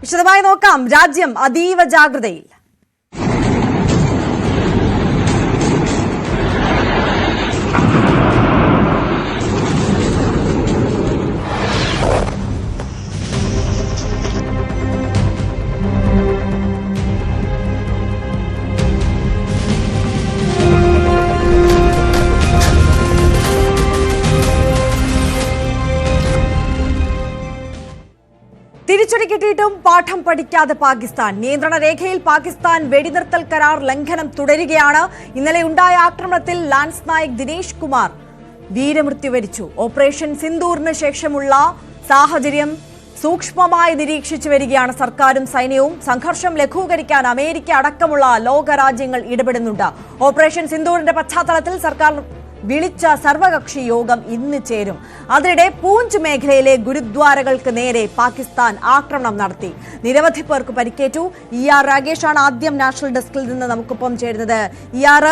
വിശദമായി നോക്കാം. രാജ്യം അതീവ ജാഗ്രതയിൽ. തിരിച്ചടി കിട്ടിയിട്ടും പാഠം പഠിക്കാതെ പാകിസ്ഥാൻ. നിയന്ത്രണ രേഖയിൽ പാകിസ്ഥാൻ വെടിനിർത്തൽ കരാർ ലംഘനം തുടരുകയാണ്. ഇന്നലെ ഉണ്ടായ ആക്രമണത്തിൽ ലാൻസ് നായക് ദിനേശ് കുമാർ വീരമൃത്യു വരിച്ചു. ഓപ്പറേഷൻ സിന്ദൂറിന് ശേഷമുള്ള സാഹചര്യം സൂക്ഷ്മമായി നിരീക്ഷിച്ചു വരികയാണ് സർക്കാരും സൈന്യവും. സംഘർഷം ലഘൂകരിക്കാൻ അമേരിക്ക അടക്കമുള്ള ലോകരാജ്യങ്ങൾ ഇടപെടുന്നുണ്ട്. ഓപ്പറേഷൻ സിന്ദൂറിന്റെ പശ്ചാത്തലത്തിൽ സർക്കാർ വിളിച്ച സർവകക്ഷി യോഗം ഇന്ന് ചേരും. അതിനിടെ പൂഞ്ച് മേഖലയിലെ ഗുരുദ്വാരകൾക്ക് നേരെ പാകിസ്ഥാൻ ആക്രമണം നടത്തി. നിരവധി പേർക്ക് പരിക്കേറ്റു. ER രാഗേഷാണ് ആദ്യം നാഷണൽ ഡെസ്കിൽ നിന്ന് നമുക്കൊപ്പം ചേരുന്നത്. ER,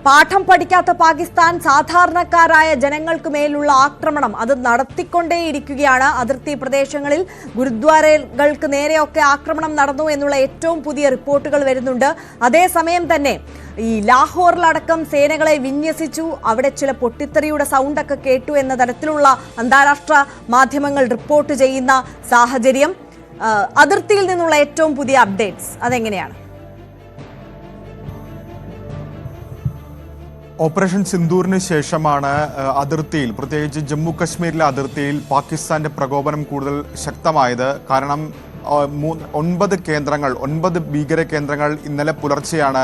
പാഠം പഠിക്കാത്ത പാകിസ്ഥാൻ സാധാരണക്കാരായ ജനങ്ങൾക്ക് മേലുള്ള ആക്രമണം അത് നടത്തിക്കൊണ്ടേയിരിക്കുകയാണ്. അതിർത്തി പ്രദേശങ്ങളിൽ ഗുരുദ്വാരകൾക്ക് നേരെയൊക്കെ ആക്രമണം നടന്നു എന്നുള്ള ഏറ്റവും പുതിയ റിപ്പോർട്ടുകൾ വരുന്നുണ്ട്. അതേസമയം തന്നെ ഈ ലാഹോറിലടക്കം സേനകളെ വിന്യസിച്ചു, അവിടെ ചില പൊട്ടിത്തെറിയുടെ സൗണ്ടൊക്കെ കേട്ടു എന്ന തരത്തിലുള്ള അന്താരാഷ്ട്ര മാധ്യമങ്ങൾ റിപ്പോർട്ട് ചെയ്യുന്ന സാഹചര്യം. അതിർത്തിയിൽ നിന്നുള്ള ഏറ്റവും പുതിയ അപ്ഡേറ്റ്സ് അതെങ്ങനെയാണ്? ഓപ്പറേഷൻ സിന്ദൂറിന് ശേഷമാണ് അതിർത്തിയിൽ, പ്രത്യേകിച്ച് ജമ്മു കശ്മീരിലെ അതിർത്തിയിൽ പാകിസ്ഥാന്റെ പ്രകോപനം കൂടുതൽ ശക്തമായത്. കാരണം 9 ഭീകര കേന്ദ്രങ്ങൾ ഇന്നലെ പുലർച്ചെയാണ്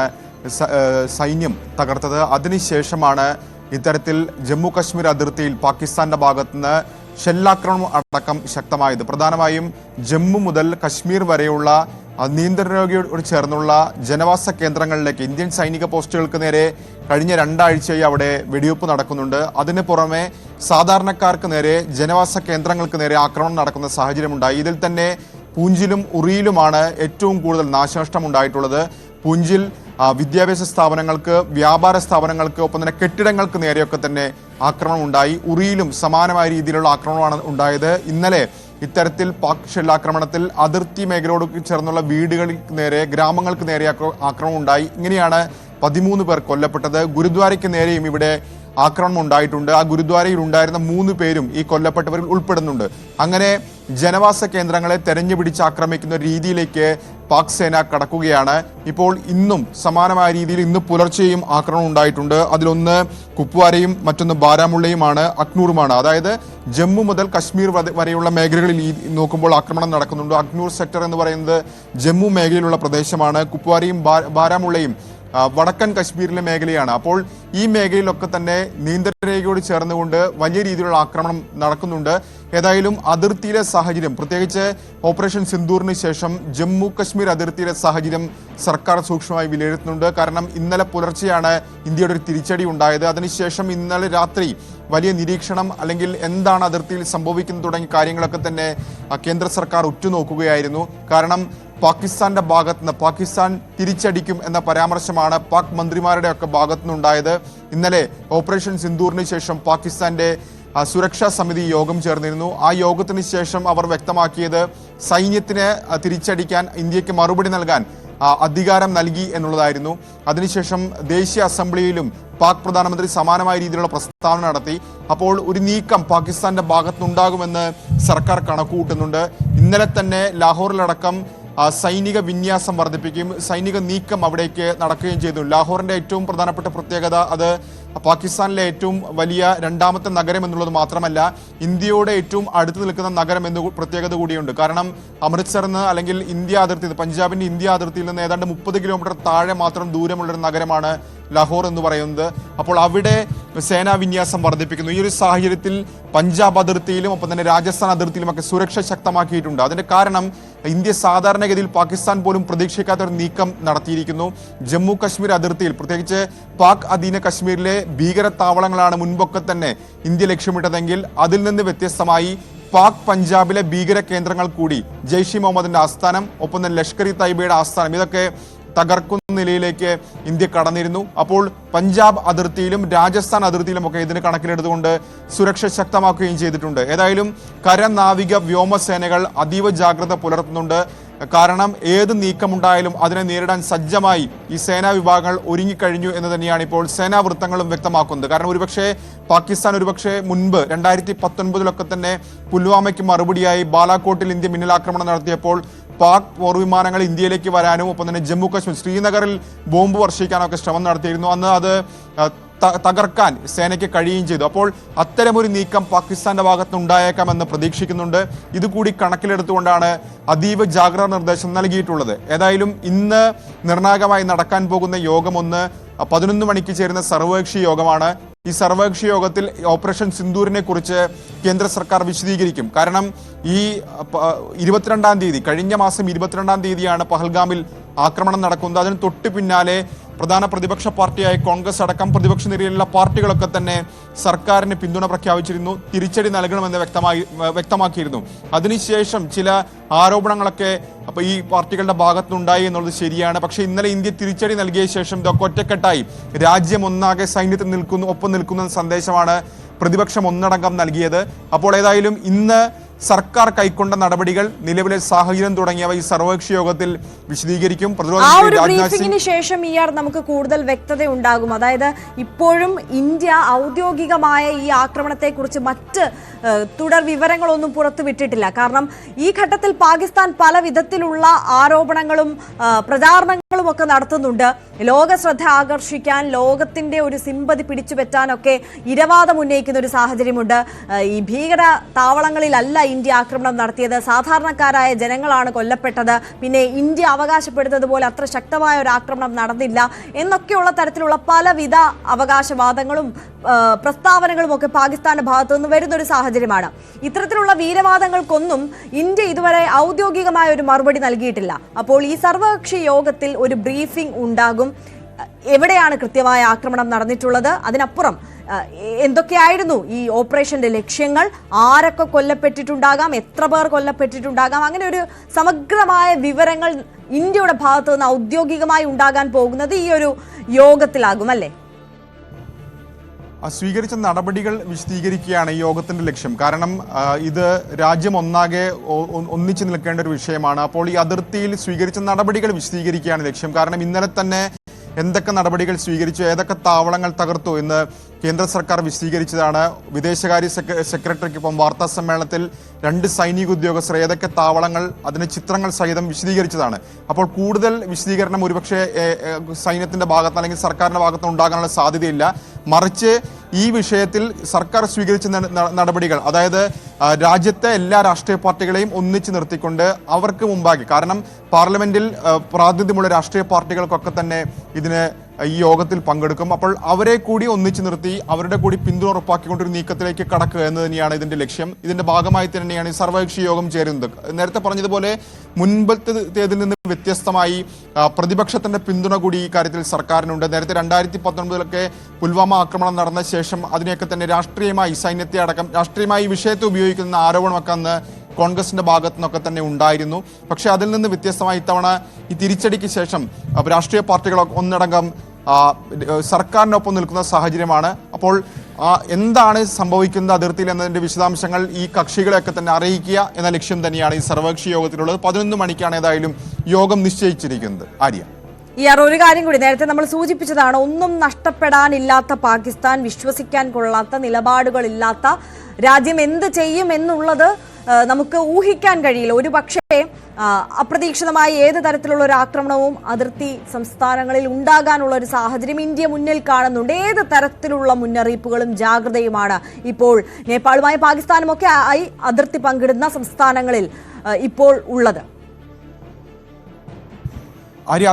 സൈന്യം തകർത്തത്. അതിനുശേഷമാണ് ഇത്തരത്തിൽ ജമ്മു കശ്മീർ അതിർത്തിയിൽ പാകിസ്ഥാന്റെ ഭാഗത്തുനിന്ന് ഷെല്ലാക്രമണം അടക്കം ശക്തമായത്. പ്രധാനമായും ജമ്മു മുതൽ കശ്മീർ വരെയുള്ള നിയന്ത്രണയോട് ചേർന്നുള്ള ജനവാസ കേന്ദ്രങ്ങളിലേക്ക് ഇന്ത്യൻ സൈനിക പോസ്റ്റുകൾക്ക് നേരെ കഴിഞ്ഞ 2 ആഴ്ചയായി അവിടെ വെടിവെപ്പ് നടക്കുന്നുണ്ട്. അതിന് പുറമെ സാധാരണക്കാർക്ക് നേരെ, ജനവാസ കേന്ദ്രങ്ങൾക്ക് നേരെ ആക്രമണം നടക്കുന്ന സാഹചര്യമുണ്ടായി. ഇതിൽ തന്നെ പൂഞ്ചിലും ഉറിയിലുമാണ് ഏറ്റവും കൂടുതൽ നാശനഷ്ടം ഉണ്ടായിട്ടുള്ളത്. പൂഞ്ചിൽ വിദ്യാഭ്യാസ സ്ഥാപനങ്ങൾക്ക്, വ്യാപാര സ്ഥാപനങ്ങൾക്ക്, ഒപ്പം തന്നെ കെട്ടിടങ്ങൾക്ക് നേരെയൊക്കെ തന്നെ ആക്രമണം ഉണ്ടായി. ഉറിയിലും സമാനമായ രീതിയിലുള്ള ആക്രമണമാണ് ഉണ്ടായത്. ഇന്നലെ ഇത്തരത്തിൽ പാക് ഷെല്ലാക്രമണത്തിൽ അതിർത്തി മേഖലയോട് ചേർന്നുള്ള വീടുകൾക്ക് നേരെ, ഗ്രാമങ്ങൾക്ക് നേരെ ആക്രമണം ഉണ്ടായി. ഇങ്ങനെയാണ് 13 പേർ കൊല്ലപ്പെട്ടത്. ഗുരുദ്വാരയ്ക്ക് നേരെയും ഇവിടെ ആക്രമണം ഉണ്ടായിട്ടുണ്ട്. ആ ഗുരുദ്വാരയിൽ ഉണ്ടായിരുന്ന 3 പേരും ഈ കൊല്ലപ്പെട്ടവരിൽ ഉൾപ്പെടുന്നുണ്ട്. അങ്ങനെ ജനവാസ കേന്ദ്രങ്ങളെ തെരഞ്ഞുപിടിച്ച് ആക്രമിക്കുന്ന രീതിയിലേക്ക് പാക് സേന കടക്കുകയാണ്. ഇപ്പോൾ ഇന്നും സമാനമായ രീതിയിൽ ഇന്ന് പുലർച്ചെയും ആക്രമണം ഉണ്ടായിട്ടുണ്ട്. അതിലൊന്ന് കുപ്വാരയും മറ്റൊന്ന് ബാരാമുള്ളയുമാണ്, അക്നൂറുമാണ്. അതായത് ജമ്മു മുതൽ കശ്മീർ വരെയുള്ള മേഖലകളിൽ നോക്കുമ്പോൾ ആക്രമണം നടക്കുന്നുണ്ട്. അക്നൂർ സെക്ടർ എന്ന് പറയുന്നത് ജമ്മു മേഖലയിലുള്ള പ്രദേശമാണ്. കുപ്വാരയും ബാരാമുള്ളയും വടക്കൻ കശ്മീരിലെ മേഖലയാണ്. അപ്പോൾ ഈ മേഖലയിലൊക്കെ തന്നെ നിയന്ത്രണരേഖയോട് ചേർന്നുകൊണ്ട് വലിയ രീതിയിലുള്ള ആക്രമണം നടക്കുന്നുണ്ട്. ഏതായാലും അതിർത്തിയിലെ സാഹചര്യം, പ്രത്യേകിച്ച് ഓപ്പറേഷൻ സിന്ദൂറിന് ശേഷം ജമ്മു കശ്മീർ അതിർത്തിയിലെ സാഹചര്യം സർക്കാർ സൂക്ഷ്മമായി വിലയിരുത്തുന്നുണ്ട്. കാരണം ഇന്നലെ പുലർച്ചെയാണ് ഇന്ത്യയുടെ ഒരു തിരിച്ചടി ഉണ്ടായത്. അതിനുശേഷം ഇന്നലെ രാത്രി വലിയ നിരീക്ഷണം, അല്ലെങ്കിൽ എന്താണ് അതിർത്തിയിൽ സംഭവിക്കുന്നത് തുടങ്ങിയ കാര്യങ്ങളൊക്കെ തന്നെ കേന്ദ്ര സർക്കാർ ഉറ്റുനോക്കുകയായിരുന്നു. കാരണം പാകിസ്ഥാന്റെ ഭാഗത്തുനിന്ന് പാകിസ്ഥാൻ തിരിച്ചടിക്കും എന്ന പരാമർശമാണ് പാക് മന്ത്രിമാരുടെ ഒക്കെ ഭാഗത്തുനിന്നുണ്ടായത്. ഇന്നലെ ഓപ്പറേഷൻ സിന്ദൂറിന് ശേഷം പാകിസ്ഥാന്റെ സുരക്ഷാ സമിതി യോഗം ചേർന്നിരുന്നു. ആ യോഗത്തിന് ശേഷം അവർ വ്യക്തമാക്കിയത് സൈന്യത്തിന് തിരിച്ചടിക്കാൻ, ഇന്ത്യക്ക് മറുപടി നൽകാൻ അധികാരം നൽകി എന്നുള്ളതായിരുന്നു. അതിനുശേഷം ദേശീയ അസംബ്ലിയിലും പാക് പ്രധാനമന്ത്രി സമാനമായ രീതിയിലുള്ള പ്രസ്താവന നടത്തി. അപ്പോൾ ഒരു നീക്കം പാകിസ്ഥാന്റെ ഭാഗത്തുനിന്നുണ്ടാകുമെന്ന് സർക്കാർ കണക്കുകൂട്ടുന്നുണ്ട്. ഇന്നലെ തന്നെ ലാഹോറിലടക്കം സൈനിക വിന്യാസം വർദ്ധിപ്പിക്കുകയും സൈനിക നീക്കം അവിടേക്ക് നടക്കുകയും ചെയ്തു. ലാഹോറിന്റെ ഏറ്റവും പ്രധാനപ്പെട്ട പ്രത്യേകത അത് പാകിസ്ഥാനിലെ ഏറ്റവും വലിയ 2ാമത്തെ നഗരം എന്നുള്ളത് മാത്രമല്ല, ഇന്ത്യയോട് ഏറ്റവും അടുത്ത് നിൽക്കുന്ന നഗരം എന്ന പ്രത്യേകത കൂടിയുണ്ട്. കാരണം അമൃത്സറിന്, അല്ലെങ്കിൽ ഇന്ത്യ അതിർത്തി, പഞ്ചാബിന്റെ ഇന്ത്യ അതിർത്തിയിൽ നിന്ന് ഏതാണ്ട് 30 കിലോമീറ്റർ താഴെ മാത്രം ദൂരമുള്ളൊരു നഗരമാണ് ലാഹോർ എന്ന് പറയുന്നത്. അപ്പോൾ അവിടെ സേനാ വിന്യാസം വർദ്ധിപ്പിക്കുന്നു. ഈ ഒരു സാഹചര്യത്തിൽ പഞ്ചാബ് അതിർത്തിയിലും ഒപ്പം തന്നെ രാജസ്ഥാൻ അതിർത്തിയിലുമൊക്കെ സുരക്ഷ ശക്തമാക്കിയിട്ടുണ്ട്. അതിന്റെ കാരണം ഇന്ത്യ സാധാരണഗതിയിൽ പാകിസ്ഥാൻ പോലും പ്രതീക്ഷിക്കാത്ത ഒരു നീക്കം നടത്തിയിരിക്കുന്നു. ജമ്മു കശ്മീർ അതിർത്തിയിൽ, പ്രത്യേകിച്ച് പാക് അധീന കശ്മീരിലെ ഭീകര താവളങ്ങളാണ് മുൻപൊക്കെ തന്നെ ഇന്ത്യ ലക്ഷ്യമിട്ടതെങ്കിൽ അതിൽ നിന്ന് വ്യത്യസ്തമായി പാക് പഞ്ചാബിലെ ഭീകര കേന്ദ്രങ്ങൾ കൂടി, ജെയ്ഷ് ഇ മുഹമ്മദിന്റെ ആസ്ഥാനം, ഒപ്പം തന്നെ ലഷ്കർ ഇ തൈബയുടെ ആസ്ഥാനം, ഇതൊക്കെ തകർക്കുന്ന നിലയിലേക്ക് ഇന്ത്യ കടന്നിരുന്നു. അപ്പോൾ പഞ്ചാബ് അതിർത്തിയിലും രാജസ്ഥാൻ അതിർത്തിയിലുമൊക്കെ ഇതിന് കണക്കിലെടുത്തുകൊണ്ട് സുരക്ഷ ശക്തമാക്കുകയും ചെയ്തിട്ടുണ്ട്. ഏതായാലും കര, നാവിക, വ്യോമസേനകൾ അതീവ ജാഗ്രത പുലർത്തുന്നുണ്ട്. കാരണം ഏത് നീക്കമുണ്ടായാലും അതിനെ നേരിടാൻ സജ്ജമായി ഈ സേനാ വിഭാഗങ്ങൾ ഒരുങ്ങിക്കഴിഞ്ഞു എന്ന് തന്നെയാണ് ഇപ്പോൾ സേനാ വൃത്തങ്ങളും വ്യക്തമാക്കുന്നത്. കാരണം പാകിസ്ഥാൻ മുൻപ് 2019 തന്നെ പുൽവാമയ്ക്ക് മറുപടിയായി ബാലാക്കോട്ടിൽ ഇന്ത്യ മിന്നലാക്രമണം നടത്തിയപ്പോൾ പാക് പോർവിമാനങ്ങൾ ഇന്ത്യയിലേക്ക് വരാനും ഒപ്പം തന്നെ ജമ്മു കാശ്മീർ ശ്രീനഗറിൽ ബോംബ് വർഷിക്കാനൊക്കെ ശ്രമം നടത്തിയിരുന്നു. അന്ന് അത് തകർക്കാൻ സേനയ്ക്ക് കഴിയുകയും ചെയ്തു. അപ്പോൾ അത്തരമൊരു നീക്കം പാകിസ്ഥാന്റെ ഭാഗത്ത് ഉണ്ടായേക്കാമെന്ന് പ്രതീക്ഷിക്കുന്നുണ്ട്. ഇതുകൂടി കണക്കിലെടുത്തുകൊണ്ടാണ് അതീവ ജാഗ്രതാ നിർദ്ദേശം നൽകിയിട്ടുള്ളത്. ഏതായാലും ഇന്ന് നിർണായകമായി നടക്കാൻ പോകുന്ന യോഗം 11 മണിക്ക് ചേരുന്ന സർവകക്ഷി യോഗമാണ്. ഈ സർവകക്ഷി യോഗത്തിൽ ഓപ്പറേഷൻ സിന്ദൂരിനെ കുറിച്ച് കേന്ദ്ര സർക്കാർ വിശദീകരിക്കും. കാരണം ഈ 22-ാം തീയതി, കഴിഞ്ഞ മാസം 22-ാം തീയതിയാണ് പഹൽഗാമിൽ ആക്രമണം നടക്കുന്നത്. അതിന് തൊട്ടു പിന്നാലെ പ്രധാന പ്രതിപക്ഷ പാർട്ടിയായ കോൺഗ്രസ് അടക്കം പ്രതിപക്ഷ നിരയിലുള്ള പാർട്ടികളൊക്കെ തന്നെ സർക്കാരിന് പിന്തുണ പ്രഖ്യാപിച്ചിരുന്നു, തിരിച്ചടി നൽകണമെന്ന് വ്യക്തമാക്കിയിരുന്നു. അതിനുശേഷം ചില ആരോപണങ്ങളൊക്കെ ഈ പാർട്ടികളുടെ ഭാഗത്തുനിന്നുണ്ടായി എന്നുള്ളത് ശരിയാണ്. പക്ഷേ ഇന്നലെ ഇന്ത്യ തിരിച്ചടി നൽകിയ ശേഷം ഇതൊക്കെ ഒറ്റക്കെട്ടായി രാജ്യം ഒന്നാകെ സൈന്യത്തിൽ ഒപ്പം നിൽക്കുന്ന സന്ദേശമാണ് പ്രതിപക്ഷം ഒന്നടങ്കം നൽകിയത്. അപ്പോൾ ഏതായാലും ഇന്ന് സർക്കാർ കൈക്കൊണ്ട നടപടികൾ, നിലവിലെ സാഹചര്യം തുടങ്ങിയവ ഈ സർവകക്ഷി യോഗത്തിൽ വിശദീകരിക്കും. ബ്രീഫിംഗിന് ശേഷം നമുക്ക് കൂടുതൽ വ്യക്തത ഉണ്ടാകും. അതായത് ഇപ്പോഴും ഇന്ത്യ ഔദ്യോഗികമായ ഈ ആക്രമണത്തെ കുറിച്ച് മറ്റ് തുടർ വിവരങ്ങളൊന്നും പുറത്തുവിട്ടിട്ടില്ല. കാരണം ഈ ഘട്ടത്തിൽ പാകിസ്ഥാൻ പല വിധത്തിലുള്ള ആരോപണങ്ങളും പ്രചാരണങ്ങളും ഒക്കെ നടത്തുന്നുണ്ട്. ലോക ശ്രദ്ധ ആകർഷിക്കാൻ, ലോകത്തിന്റെ ഒരു സിമ്പതി പിടിച്ചുപറ്റാനൊക്കെ ഇരവാദം ഉന്നയിക്കുന്ന ഒരു സാഹചര്യമുണ്ട്. ഈ ഭീകര താവളങ്ങളിലല്ല ഇന്ത്യ ആക്രമണം നടത്തിയത്, സാധാരണക്കാരായ ജനങ്ങളാണ് കൊല്ലപ്പെട്ടത്, പിന്നെ ഇന്ത്യ അവകാശപ്പെടുന്നത് പോലെ അത്ര ശക്തമായ ഒരു ആക്രമണം നടന്നില്ല എന്നൊക്കെയുള്ള തരത്തിലുള്ള പലവിധ അവകാശവാദങ്ങളും പ്രസ്താവനകളും ഒക്കെ പാകിസ്ഥാന്റെ ഭാഗത്തു നിന്ന് വരുന്നൊരു സാഹചര്യമാണ്. ഇത്തരത്തിലുള്ള വീരവാദങ്ങൾക്കൊന്നും ഇന്ത്യ ഇതുവരെ ഔദ്യോഗികമായ ഒരു മറുപടി നൽകിയിട്ടില്ല. അപ്പോൾ ഈ സർവകക്ഷി യോഗത്തിൽ ഒരു ബ്രീഫിംഗ് ഉണ്ടാകും. എവിടെയാണ് കൃത്യമായ ആക്രമണം നടന്നിട്ടുള്ളത്, അതിനപ്പുറം എന്തൊക്കെയായിരുന്നു ഈ ഓപ്പറേഷന്റെ ലക്ഷ്യങ്ങൾ, ആരൊക്കെ കൊല്ലപ്പെട്ടിട്ടുണ്ടാകാം, എത്ര പേർ കൊല്ലപ്പെട്ടിട്ടുണ്ടാകാം, അങ്ങനെ ഒരു സമഗ്രമായ വിവരങ്ങൾ ഇന്ത്യയുടെ ഭാഗത്തു നിന്ന് ഔദ്യോഗികമായി ഉണ്ടാകാൻ പോകുന്നത് ഈ ഒരു യോഗത്തിലാകും അല്ലേ? സ്വീകരിച്ച നടപടികൾ വിശദീകരിക്കുകയാണ് ഈ യോഗത്തിന്റെ ലക്ഷ്യം. കാരണം ഇത് രാജ്യം ഒന്നാകെ ഒന്നിച്ചു നിൽക്കേണ്ട ഒരു വിഷയമാണ്. അപ്പോൾ ഈ അതിർത്തിയിൽ സ്വീകരിച്ച നടപടികൾ വിശദീകരിക്കുകയാണ് ലക്ഷ്യം. കാരണം ഇന്നലെ തന്നെ എന്തൊക്കെ നടപടികൾ സ്വീകരിച്ചു, ഏതൊക്കെ താവളങ്ങൾ തകർത്തു എന്ന് കേന്ദ്ര സർക്കാർ വിശദീകരിച്ചതാണ്. വിദേശകാര്യ സെക്രട്ടറിക്കൊപ്പം വാർത്താ സമ്മേളനത്തിൽ 2 സൈനിക ഉദ്യോഗസ്ഥർ ഏതൊക്കെ താവളങ്ങൾ അതിന് ചിത്രങ്ങൾ സഹിതം വിശദീകരിച്ചതാണ്. അപ്പോൾ കൂടുതൽ വിശദീകരണം ഒരുപക്ഷെ സൈന്യത്തിന്റെ ഭാഗത്ത് അല്ലെങ്കിൽ സർക്കാരിന്റെ ഭാഗത്ത് ഉണ്ടാകാനുള്ള സാധ്യതയില്ല. മറിച്ച് ഈ വിഷയത്തിൽ സർക്കാർ സ്വീകരിച്ച നടപടികൾ, അതായത് രാജ്യത്തെ എല്ലാ രാഷ്ട്രീയ പാർട്ടികളെയും ഒന്നിച്ചു നിർത്തിക്കൊണ്ട് അവർക്ക് മുമ്പാകെ, കാരണം പാർലമെന്റിൽ പ്രാതിനിധ്യമുള്ള രാഷ്ട്രീയ പാർട്ടികൾക്കൊക്കെ തന്നെ ഈ യോഗത്തിൽ പങ്കെടുക്കും. അപ്പോൾ അവരെ കൂടി ഒന്നിച്ചു നിർത്തി അവരുടെ കൂടി പിന്തുണ ഉറപ്പാക്കിക്കൊണ്ടൊരു നീക്കത്തിലേക്ക് കടക്കുക എന്ന് തന്നെയാണ് ഇതിന്റെ ലക്ഷ്യം. ഇതിന്റെ ഭാഗമായി തന്നെയാണ് ഈ സർവകക്ഷി യോഗം ചേരുന്നത്. നേരത്തെ പറഞ്ഞതുപോലെ മുൻപത്തേതിൽ നിന്ന് വ്യത്യസ്തമായി പ്രതിപക്ഷത്തിന്റെ പിന്തുണ കൂടി ഈ കാര്യത്തിൽ സർക്കാരിനുണ്ട്. നേരത്തെ 2019 പുൽവാമ ആക്രമണം നടന്ന ശേഷം അതിനെയൊക്കെ തന്നെ രാഷ്ട്രീയമായി, സൈന്യത്തെ അടക്കം രാഷ്ട്രീയമായി ഈ വിഷയത്തെ ഉപയോഗിക്കുന്ന ആരോപണമൊക്കെ അന്ന് കോൺഗ്രസിന്റെ ഭാഗത്തു നിന്നൊക്കെ തന്നെ ഉണ്ടായിരുന്നു. പക്ഷേ അതിൽ നിന്ന് വ്യത്യസ്തമായി ഇത്തവണ ഈ തിരിച്ചടിക്ക് ശേഷം രാഷ്ട്രീയ പാർട്ടികൾ ഒന്നടങ്കം സർക്കാരിനൊപ്പം നിൽക്കുന്ന സാഹചര്യമാണ്. അപ്പോൾ എന്താണ് സംഭവിക്കുന്നത് അതിർത്തിയിൽ എന്നതിന്റെ വിശദാംശങ്ങൾ ഈ കക്ഷികളെയൊക്കെ തന്നെ അറിയിക്കുക എന്ന ലക്ഷ്യം തന്നെയാണ് ഈ സർവകക്ഷി യോഗത്തിലുള്ളത്. 11 മണിക്കാണ് ഏതായാലും യോഗം നിശ്ചയിച്ചിരിക്കുന്നത്. ആര്യ, ഒരു കാര്യം കൂടി നേരത്തെ നമ്മൾ സൂചിപ്പിച്ചതാണ്, ഒന്നും നഷ്ടപ്പെടാനില്ലാത്ത പാകിസ്ഥാൻ, വിശ്വസിക്കാൻ കൊള്ളാത്ത നിലപാടുകളില്ലാത്ത രാജ്യം എന്ത് ചെയ്യും എന്നുള്ളത് നമുക്ക് ഊഹിക്കാൻ കഴിയില്ല. ഒരു പക്ഷേ അപ്രതീക്ഷിതമായി ഏത് തരത്തിലുള്ള ഒരു ആക്രമണവും അതിർത്തി സംസ്ഥാനങ്ങളിൽ ഉണ്ടാകാനുള്ള ഒരു സാഹചര്യം ഇന്ത്യ മുന്നിൽ കാണുന്നുണ്ട്. ഏത് തരത്തിലുള്ള മുന്നറിയിപ്പുകളും ജാഗ്രതയുമാണ് ഇപ്പോൾ നേപ്പാളുമായി പാകിസ്ഥാനും ഒക്കെ ആയി അതിർത്തി പങ്കിടുന്ന സംസ്ഥാനങ്ങളിൽ ഇപ്പോൾ ഉള്ളത്?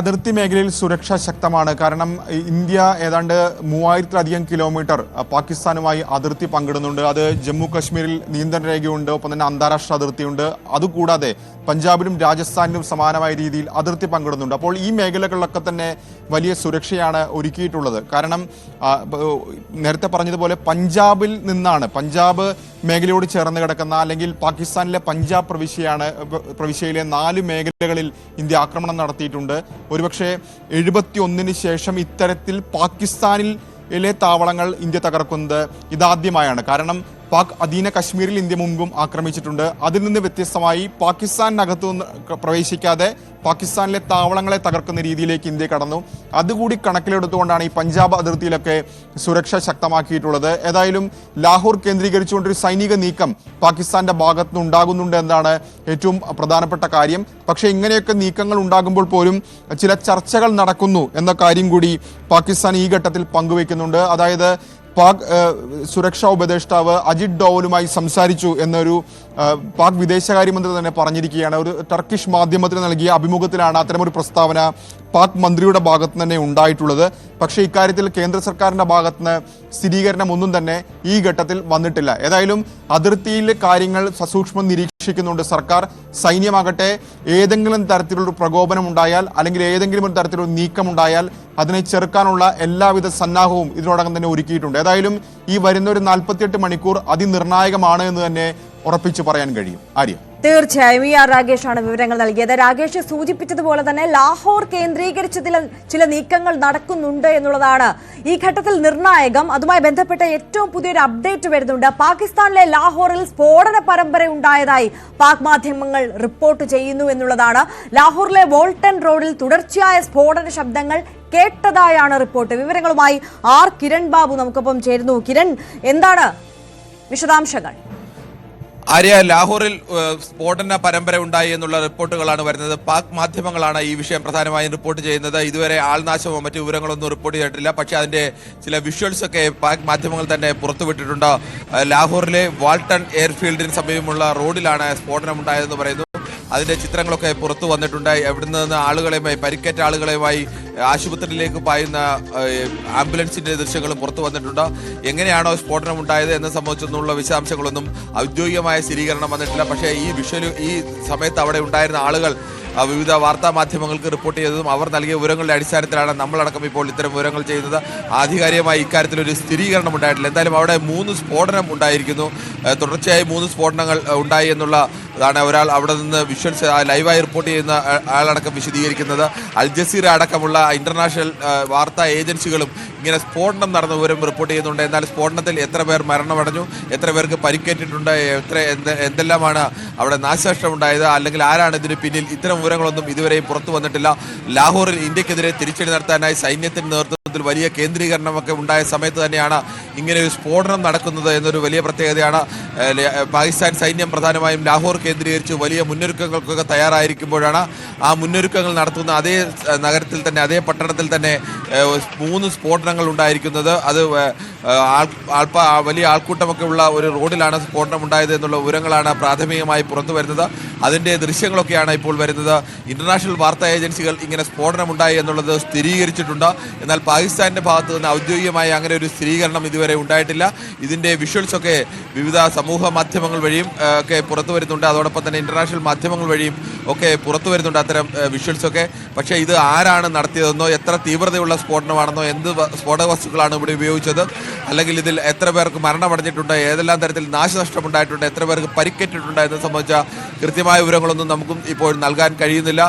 അതിർത്തി മേഖലയിൽ സുരക്ഷ ശക്തമാണ്. കാരണം ഇന്ത്യ ഏതാണ്ട് 3000-ലധികം കിലോമീറ്റർ പാകിസ്ഥാനുമായി അതിർത്തി പങ്കിടുന്നുണ്ട്. അത് ജമ്മു കശ്മീരിൽ നിയന്ത്രണ രേഖയുണ്ട്, ഒപ്പം തന്നെ അന്താരാഷ്ട്ര അതിർത്തിയുണ്ട്. അതുകൂടാതെ പഞ്ചാബിലും രാജസ്ഥാനിലും സമാനമായ രീതിയിൽ അതിർത്തി പങ്കിടുന്നുണ്ട്. അപ്പോൾ ഈ മേഖലകളിലൊക്കെ തന്നെ വലിയ സുരക്ഷയാണ് ഒരുക്കിയിട്ടുള്ളത്. കാരണം നേരത്തെ പറഞ്ഞതുപോലെ പഞ്ചാബിൽ നിന്നാണ്, പഞ്ചാബ് മേഖലയോട് ചേർന്ന് കിടക്കുന്ന അല്ലെങ്കിൽ പാകിസ്ഥാനിലെ പഞ്ചാബ് പ്രവിശ്യയിലെ 4 മേഖലകളിൽ ഇന്ത്യ ആക്രമണം നടത്തിയിട്ടുണ്ട്. ഒരുപക്ഷെ 71-ന് ശേഷം ഇത്തരത്തിൽ പാകിസ്ഥാനിലെ താവളങ്ങൾ ഇന്ത്യ തകർക്കുന്നത് ഇതാദ്യമായാണ്. കാരണം പാക് അധീന കശ്മീരിൽ ഇന്ത്യ മുൻപും ആക്രമിച്ചിട്ടുണ്ട്. അതിൽ നിന്ന് വ്യത്യസ്തമായി പാകിസ്ഥാനകത്തു നിന്ന് പ്രവേശിക്കാതെ പാകിസ്ഥാനിലെ താവളങ്ങളെ തകർക്കുന്ന രീതിയിലേക്ക് ഇന്ത്യ കടന്നു. അതുകൂടി കണക്കിലെടുത്തുകൊണ്ടാണ് ഈ പഞ്ചാബ് അതിർത്തിയിലൊക്കെ സുരക്ഷ ശക്തമാക്കിയിട്ടുള്ളത്. ഏതായാലും ലാഹോർ കേന്ദ്രീകരിച്ചുകൊണ്ടൊരു സൈനിക നീക്കം പാകിസ്ഥാന്റെ ഭാഗത്തുനിന്ന് ഉണ്ടാകുന്നുണ്ട് എന്നാണ് ഏറ്റവും പ്രധാനപ്പെട്ട കാര്യം. പക്ഷേ ഇങ്ങനെയൊക്കെ നീക്കങ്ങൾ ഉണ്ടാകുമ്പോൾ പോലും ചില ചർച്ചകൾ നടക്കുന്നു എന്ന കാര്യം കൂടി പാകിസ്ഥാൻ ഈ ഘട്ടത്തിൽ പങ്കുവെക്കുന്നുണ്ട്. അതായത് പാക് സുരക്ഷാ ഉപദേഷ്ടാവ് അജിത് ഡോവലുമായി സംസാരിച്ചു എന്നൊരു പാക് വിദേശകാര്യമന്ത്രി തന്നെ പറഞ്ഞിരിക്കുകയാണ്. ഒരു ടർക്കിഷ് മാധ്യമത്തിന് നൽകിയ അഭിമുഖത്തിലാണ് അത്തരമൊരു പ്രസ്താവന പാക് മന്ത്രിയുടെ ഭാഗത്ത് തന്നെ ഉണ്ടായിട്ടുള്ളത്. പക്ഷേ ഇക്കാര്യത്തിൽ കേന്ദ്ര സർക്കാരിൻ്റെ ഭാഗത്തുനിന്ന് സ്ഥിരീകരണം ഒന്നും തന്നെ ഈ ഘട്ടത്തിൽ വന്നിട്ടില്ല. ഏതായാലും അതിർത്തിയിലെ കാര്യങ്ങൾ സസൂക്ഷ്മം നിരീക്ഷിക്കുന്നുണ്ട് സർക്കാർ. സൈന്യമാകട്ടെ ഏതെങ്കിലും തരത്തിലുള്ള പ്രകോപനം ഉണ്ടായാൽ അല്ലെങ്കിൽ ഏതെങ്കിലും ഒരു തരത്തിലുള്ള നീക്കമുണ്ടായാൽ അതിനെ ചെറുക്കാനുള്ള എല്ലാവിധ സന്നാഹവും ഇതിനോടകം തന്നെ ഒരുക്കിയിട്ടുണ്ട്. ഏതായാലും ഈ വരുന്ന ഒരു 48 മണിക്കൂർ അതിനിർണായകമാണ് എന്ന് തന്നെ ഉറപ്പിച്ചു പറയാൻ കഴിയും. ആര്യ, തീർച്ചയായും ER രാഗേഷാണ് വിവരങ്ങൾ നൽകിയത്. രാഗേഷ് സൂചിപ്പിച്ചതുപോലെ തന്നെ ലാഹോർ കേന്ദ്രീകരിച്ച് ചില നീക്കങ്ങൾ നടക്കുന്നുണ്ട് എന്നുള്ളതാണ് ഈ ഘട്ടത്തിൽ നിർണായകം. അതുമായി ബന്ധപ്പെട്ട ഏറ്റവും പുതിയൊരു അപ്ഡേറ്റ് വരുന്നുണ്ട്. പാകിസ്ഥാനിലെ ലാഹോറിൽ സ്ഫോടന പരമ്പര ഉണ്ടായതായി പാക് മാധ്യമങ്ങൾ റിപ്പോർട്ട് ചെയ്യുന്നു എന്നുള്ളതാണ്. ലാഹോറിലെ വോൾട്ടൺ റോഡിൽ തുടർച്ചയായ സ്ഫോടന ശബ്ദങ്ങൾ കേട്ടതായാണ് റിപ്പോർട്ട്. വിവരങ്ങളുമായി കിരൺ ബാബു നമുക്കൊപ്പം ചേരുന്നു. കിരൺ, എന്താണ് വിശദാംശങ്ങൾ? ആര്യ, ലാഹോറിൽ സ്ഫോടന പരമ്പര ഉണ്ടായി എന്നുള്ള റിപ്പോർട്ടുകളാണ് വരുന്നത്. പാക് മാധ്യമങ്ങളാണ് ഈ വിഷയം പ്രധാനമായും റിപ്പോർട്ട് ചെയ്യുന്നത്. ഇതുവരെ ആൾനാശമോ മറ്റു വിവരങ്ങളൊന്നും റിപ്പോർട്ട് ചെയ്തിട്ടില്ല. പക്ഷേ അതിന്റെ ചില വിഷ്വൽസ് ഒക്കെ പാക് മാധ്യമങ്ങൾ തന്നെ പുറത്തുവിട്ടിട്ടുണ്ട്. ലാഹോറിലെ വാൾട്ടൺ എയർഫീൽഡിന് സമീപമുള്ള റോഡിലാണ് സ്ഫോടനം ഉണ്ടായതെന്ന് പറയുന്നു. അതിന്റെ ചിത്രങ്ങളൊക്കെ പുറത്തു വന്നിട്ടുണ്ട്. എവിടെ നിന്ന് ആളുകളെയുമായി പരിക്കേറ്റ ആളുകളെയുമായി ആശുപത്രിയിലേക്ക് പായുന്ന ആംബുലൻസിന്റെ ദൃശ്യങ്ങളും പുറത്തു വന്നിട്ടുണ്ട്. എങ്ങനെയാണോ സ്ഫോടനം ഉണ്ടായത് എന്നെ സംബന്ധിച്ചൊന്നുള്ള വിശദാംശങ്ങളൊന്നും ഔദ്യോഗികമായ സ്ഥിരീകരണം വന്നിട്ടില്ല. പക്ഷേ ഈ സമയത്ത് അവിടെ ഉണ്ടായിരുന്ന ആളുകൾ വിവിധ വാർത്താ മാധ്യമങ്ങൾക്ക് റിപ്പോർട്ട് ചെയ്തതും അവർ നൽകിയ വിവരങ്ങളുടെ അടിസ്ഥാനത്തിലാണ് നമ്മളടക്കം ഇപ്പോൾ ഇത്തരം വിവരങ്ങൾ ചെയ്യുന്നത്. ആധികാരികമായി ഇക്കാര്യത്തിൽ ഒരു സ്ഥിരീകരണം ഉണ്ടായിട്ടില്ല. എന്തായാലും അവിടെ 3 സ്ഫോടനം ഉണ്ടായിരിക്കുന്നു. തുടർച്ചയായി 3 സ്ഫോടനങ്ങൾ ഉണ്ടായി എന്നുള്ളതാണ് ഒരാൾ അവിടെ നിന്ന് വിഷ്വൽസ് ലൈവായി റിപ്പോർട്ട് ചെയ്യുന്ന ആളടക്കം വിശദീകരിക്കുന്നത്. അൽ ജസീറ അടക്കമുള്ള ഇന്റർനാഷണൽ വാർത്താ ഏജൻസികളും ഇങ്ങനെ സ്ഫോടനം നടന്ന വിവരം റിപ്പോർട്ട് ചെയ്യുന്നുണ്ട്. എന്നാൽ സ്ഫോടനത്തിൽ എത്ര പേർ മരണമടഞ്ഞു, എത്ര പേർക്ക് പരിക്കേറ്റിട്ടുണ്ട്, എന്തെല്ലാമാണ് അവിടെ നാശനഷ്ടം ഉണ്ടായത്, അല്ലെങ്കിൽ ആരാണ് ഇതിന് പിന്നിൽ, ഇത്തരം വിവരങ്ങളൊന്നും ഇതുവരെയും പുറത്തു വന്നിട്ടില്ല. ലാഹോറിൽ ഇന്ത്യക്കെതിരെ തിരിച്ചടി നടത്താനായി സൈന്യത്തിന്റെ നേതൃത്വത്തിൽ വലിയ കേന്ദ്രീകരണമൊക്കെ ഉണ്ടായ സമയത്ത് തന്നെയാണ് ഇങ്ങനെ ഒരു സ്ഫോടനം നടക്കുന്നത് എന്നൊരു വലിയ പ്രത്യേകതയാണ്. പാകിസ്ഥാൻ സൈന്യം പ്രധാനമായും ലാഹോർ കേന്ദ്രീകരിച്ച് വലിയ മുന്നൊരുക്കങ്ങൾക്കൊക്കെ തയ്യാറായിരിക്കുമ്പോഴാണ് ആ മുന്നൊരുക്കങ്ങൾ നടത്തുന്ന അതേ നഗരത്തിൽ തന്നെ, അതേ പട്ടണത്തിൽ തന്നെ 3 സ്ഫോടനങ്ങൾ ഉണ്ടായിരിക്കുന്നത്. അത് വലിയ ആൾക്കൂട്ടമൊക്കെ ഉള്ള ഒരു റോഡിലാണ് സ്ഫോടനം ഉണ്ടായത് എന്നുള്ള വിവരങ്ങളാണ് പ്രാഥമികമായി പുറത്തു വരുന്നത്. അതിൻ്റെ ദൃശ്യങ്ങളൊക്കെയാണ് ഇപ്പോൾ വരുന്നത്. ഇന്റർനാഷണൽ വാർത്താ ഏജൻസികൾ ഇങ്ങനെ സ്ഫോടനം ഉണ്ടായി എന്നുള്ളത് സ്ഥിരീകരിച്ചിട്ടുണ്ട്. എന്നാൽ പാകിസ്ഥാന്റെ ഭാഗത്ത് നിന്ന് ഔദ്യോഗികമായി അങ്ങനെ ഒരു സ്ഥിരീകരണം ഇതുവരെ ഉണ്ടായിട്ടില്ല. ഇതിന്റെ വിഷ്വൽസ് ഒക്കെ വിവിധ സമൂഹ മാധ്യമങ്ങൾ വഴിയും ഒക്കെ പുറത്തു വരുന്നുണ്ട്. അതോടൊപ്പം തന്നെ ഇന്റർനാഷണൽ മാധ്യമങ്ങൾ വഴിയും ഒക്കെ പുറത്തു വരുന്നുണ്ട് അത്തരം വിഷ്വൽസ് ഒക്കെ. പക്ഷേ ഇത് ആരാണ് നടത്തിയതെന്നോ, എത്ര തീവ്രതയുള്ള സ്ഫോടനമാണെന്നോ, എന്ത് സ്ഫോടക വസ്തുക്കളാണ് ഇവിടെ ഉപയോഗിച്ചത്, അല്ലെങ്കിൽ ഇതിൽ എത്ര പേർക്ക് മരണമടഞ്ഞിട്ടുണ്ട്, ഏതെല്ലാം തരത്തിൽ നാശനഷ്ടമുണ്ടായിട്ടുണ്ട്, എത്ര പേർക്ക് പരിക്കേറ്റിട്ടുണ്ട് എന്ന് സംബന്ധിച്ച കൃത്യമായ വിവരങ്ങളൊന്നും നമുക്കും ഇപ്പോൾ നൽകാൻ കഴിയുന്നില്ല.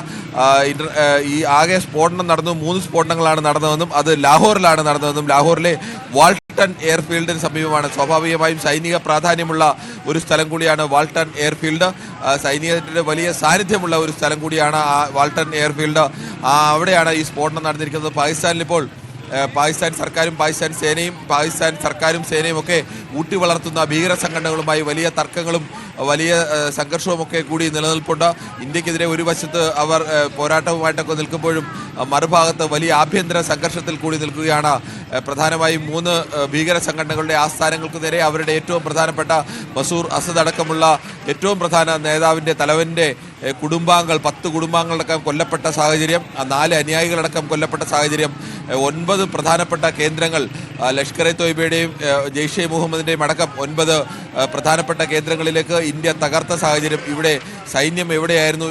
ഈ ആകെ സ്ഫോടനം നടന്നു, 3 സ്ഫോടനങ്ങളാണ് നടന്നതെന്നും അത് ലാഹോറിലാണ് നടന്നതെന്നും, ലാഹോറിലെ വാൾട്ടൺ എയർഫീൽഡിന് സമീപമാണ്. സ്വാഭാവികമായും സൈനിക പ്രാധാന്യമുള്ള ഒരു സ്ഥലം കൂടിയാണ് വാൾട്ടൺ എയർഫീൽഡ്. സൈനികത്തിന്റെ വലിയ സാന്നിധ്യമുള്ള ഒരു സ്ഥലം കൂടിയാണ് ആ വാൾട്ടൺ എയർഫീൽഡ്. അവിടെയാണ് ഈ സ്ഫോടനം നടന്നിരിക്കുന്നത്. പാകിസ്ഥാനിൽ ഇപ്പോൾ പാകിസ്ഥാൻ സർക്കാരും സേനയും ഒക്കെ ഊട്ടി വളർത്തുന്ന ഭീകര സംഘടനകളുമായി വലിയ തർക്കങ്ങളും വലിയ സംഘർഷവും ഒക്കെ കൂടി നിലനിൽപ്പുണ്ട്. ഇന്ത്യക്കെതിരെ ഒരു വശത്ത് അവർ പോരാട്ടവുമായിട്ടൊക്കെ നിൽക്കുമ്പോഴും മറുഭാഗത്ത് വലിയ ആഭ്യന്തര സംഘർഷത്തിൽ കൂടി നിൽക്കുകയാണ്. പ്രധാനമായും 3 ഭീകര സംഘടനകളുടെ ആസ്ഥാനങ്ങൾക്ക് നേരെ അവരുടെ ഏറ്റവും പ്രധാനപ്പെട്ട മസൂർ അസദ് അടക്കമുള്ള ഏറ്റവും പ്രധാന നേതാവിൻ്റെ തലവൻ്റെ കുടുംബാംഗങ്ങൾ 10 കുടുംബാംഗങ്ങളടക്കം കൊല്ലപ്പെട്ട സാഹചര്യം, 4 അനുയായികളടക്കം കൊല്ലപ്പെട്ട സാഹചര്യം, 9 പ്രധാനപ്പെട്ട കേന്ദ്രങ്ങൾ ലഷ്കർ എ തോയ്ബയുടെയും ജെയ്ഷെ മുഹമ്മദിൻ്റെയും അടക്കം 9 പ്രധാനപ്പെട്ട കേന്ദ്രങ്ങളിലേക്ക് ഇന്ത്യ തകർത്ത സാഹചര്യം. ഇവിടെ സൈന്യം എവിടെയായിരുന്നു,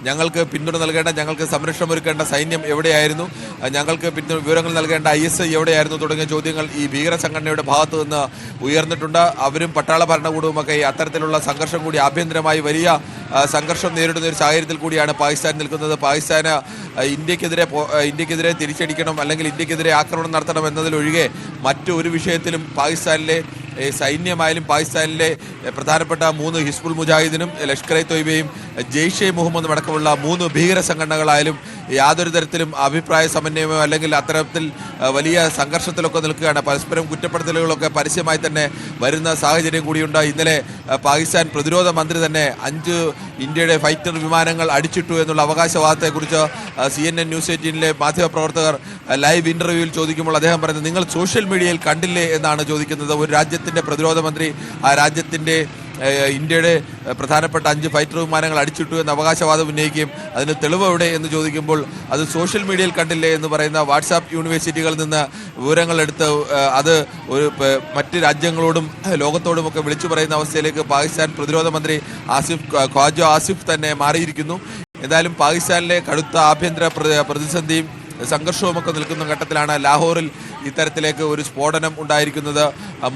ഞങ്ങൾക്ക് പിന്തുണ നൽകേണ്ട, ഞങ്ങൾക്ക് സംരക്ഷണമൊരുക്കേണ്ട സൈന്യം എവിടെയായിരുന്നു, ഞങ്ങൾക്ക് വിവരങ്ങൾ നൽകേണ്ട ISI എവിടെയായിരുന്നു തുടങ്ങിയ ചോദ്യങ്ങൾ ഈ ഭീകര സംഘടനയുടെ ഭാഗത്തു നിന്ന് ഉയർന്നിട്ടുണ്ട്. അവരും പട്ടാള ഭരണകൂടവുമൊക്കെ അത്തരത്തിലുള്ള സംഘർഷം കൂടി, ആഭ്യന്തരമായി വലിയ സംഘർഷം നേരിടുന്ന ഒരു സാഹചര്യത്തിൽ കൂടിയാണ് പാകിസ്ഥാൻ നിൽക്കുന്നത്. പാകിസ്ഥാന് ഇന്ത്യക്കെതിരെ തിരിച്ചടിക്കണം, അല്ലെങ്കിൽ ഇന്ത്യക്കെതിരെ ആക്രമണം നടത്തണം എന്നതിലൊഴികെ മറ്റു ഒരു വിഷയത്തിലും പാകിസ്ഥാനിലെ സൈന്യമായാലും പാകിസ്ഥാനിലെ പ്രധാനപ്പെട്ട 3 ഹിസ്ബുൾ മുജാഹിദിനും ലഷ്കർ-ഇ തൊയ്ബയും ജെയ്ഷെ മുഹമ്മദും അടക്കമുള്ള 3 ഭീകര സംഘടനകളായാലും യാതൊരു തരത്തിലും അഭിപ്രായ സമന്വയമോ അല്ലെങ്കിൽ അത്തരത്തിൽ വലിയ സംഘർഷത്തിലൊക്കെ നിൽക്കുകയാണ്. പരസ്പരം കുറ്റപ്പെടുത്തലുകളൊക്കെ പരസ്യമായി തന്നെ വരുന്ന സാഹചര്യം കൂടിയുണ്ട്. ഇന്നലെ പാകിസ്ഥാൻ പ്രതിരോധ മന്ത്രി തന്നെ 5 ഇന്ത്യയുടെ ഫൈറ്റർ വിമാനങ്ങൾ അടിച്ചിട്ടു എന്നുള്ള അവകാശവാദത്തെക്കുറിച്ച് CNN ന്യൂസ് 18ലെ മാധ്യമപ്രവർത്തകർ ലൈവ് ഇന്റർവ്യൂവിൽ ചോദിക്കുമ്പോൾ അദ്ദേഹം പറയുന്നത്, നിങ്ങൾ സോഷ്യൽ മീഡിയയിൽ കണ്ടില്ലേ എന്നാണ് ചോദിക്കുന്നത്. ഒരു രാജ്യത്തിൻ്റെ പ്രതിരോധ മന്ത്രി ആ രാജ്യത്തിൻ്റെ ഇന്ത്യയുടെ പ്രധാനപ്പെട്ട 5 ഫൈറ്റർ വിമാനങ്ങൾ അടിച്ചിട്ടു എന്ന അവകാശവാദം ഉന്നയിക്കുകയും അതിന് തെളിവ് എവിടെ എന്ന് ചോദിക്കുമ്പോൾ അത് സോഷ്യൽ മീഡിയയിൽ കണ്ടില്ലേ എന്ന് പറയുന്ന വാട്സാപ്പ് യൂണിവേഴ്സിറ്റികളിൽ നിന്ന് വിവരങ്ങളെടുത്ത് അത് ഒരു മറ്റ് രാജ്യങ്ങളോടും ലോകത്തോടുമൊക്കെ വിളിച്ചു പറയുന്ന അവസ്ഥയിലേക്ക് പാകിസ്ഥാൻ പ്രതിരോധ മന്ത്രി ഖ്വാജ ആസിഫ് തന്നെ മാറിയിരിക്കുന്നു. എന്തായാലും പാകിസ്ഥാനിലെ കടുത്ത ആഭ്യന്തര പ്രതിസന്ധിയും സംഘർഷവുമൊക്കെ നിൽക്കുന്ന ഘട്ടത്തിലാണ് ലാഹോറിൽ ഇത്തരത്തിലേക്ക് ഒരു സ്ഫോടനം ഉണ്ടായിരിക്കുന്നത്.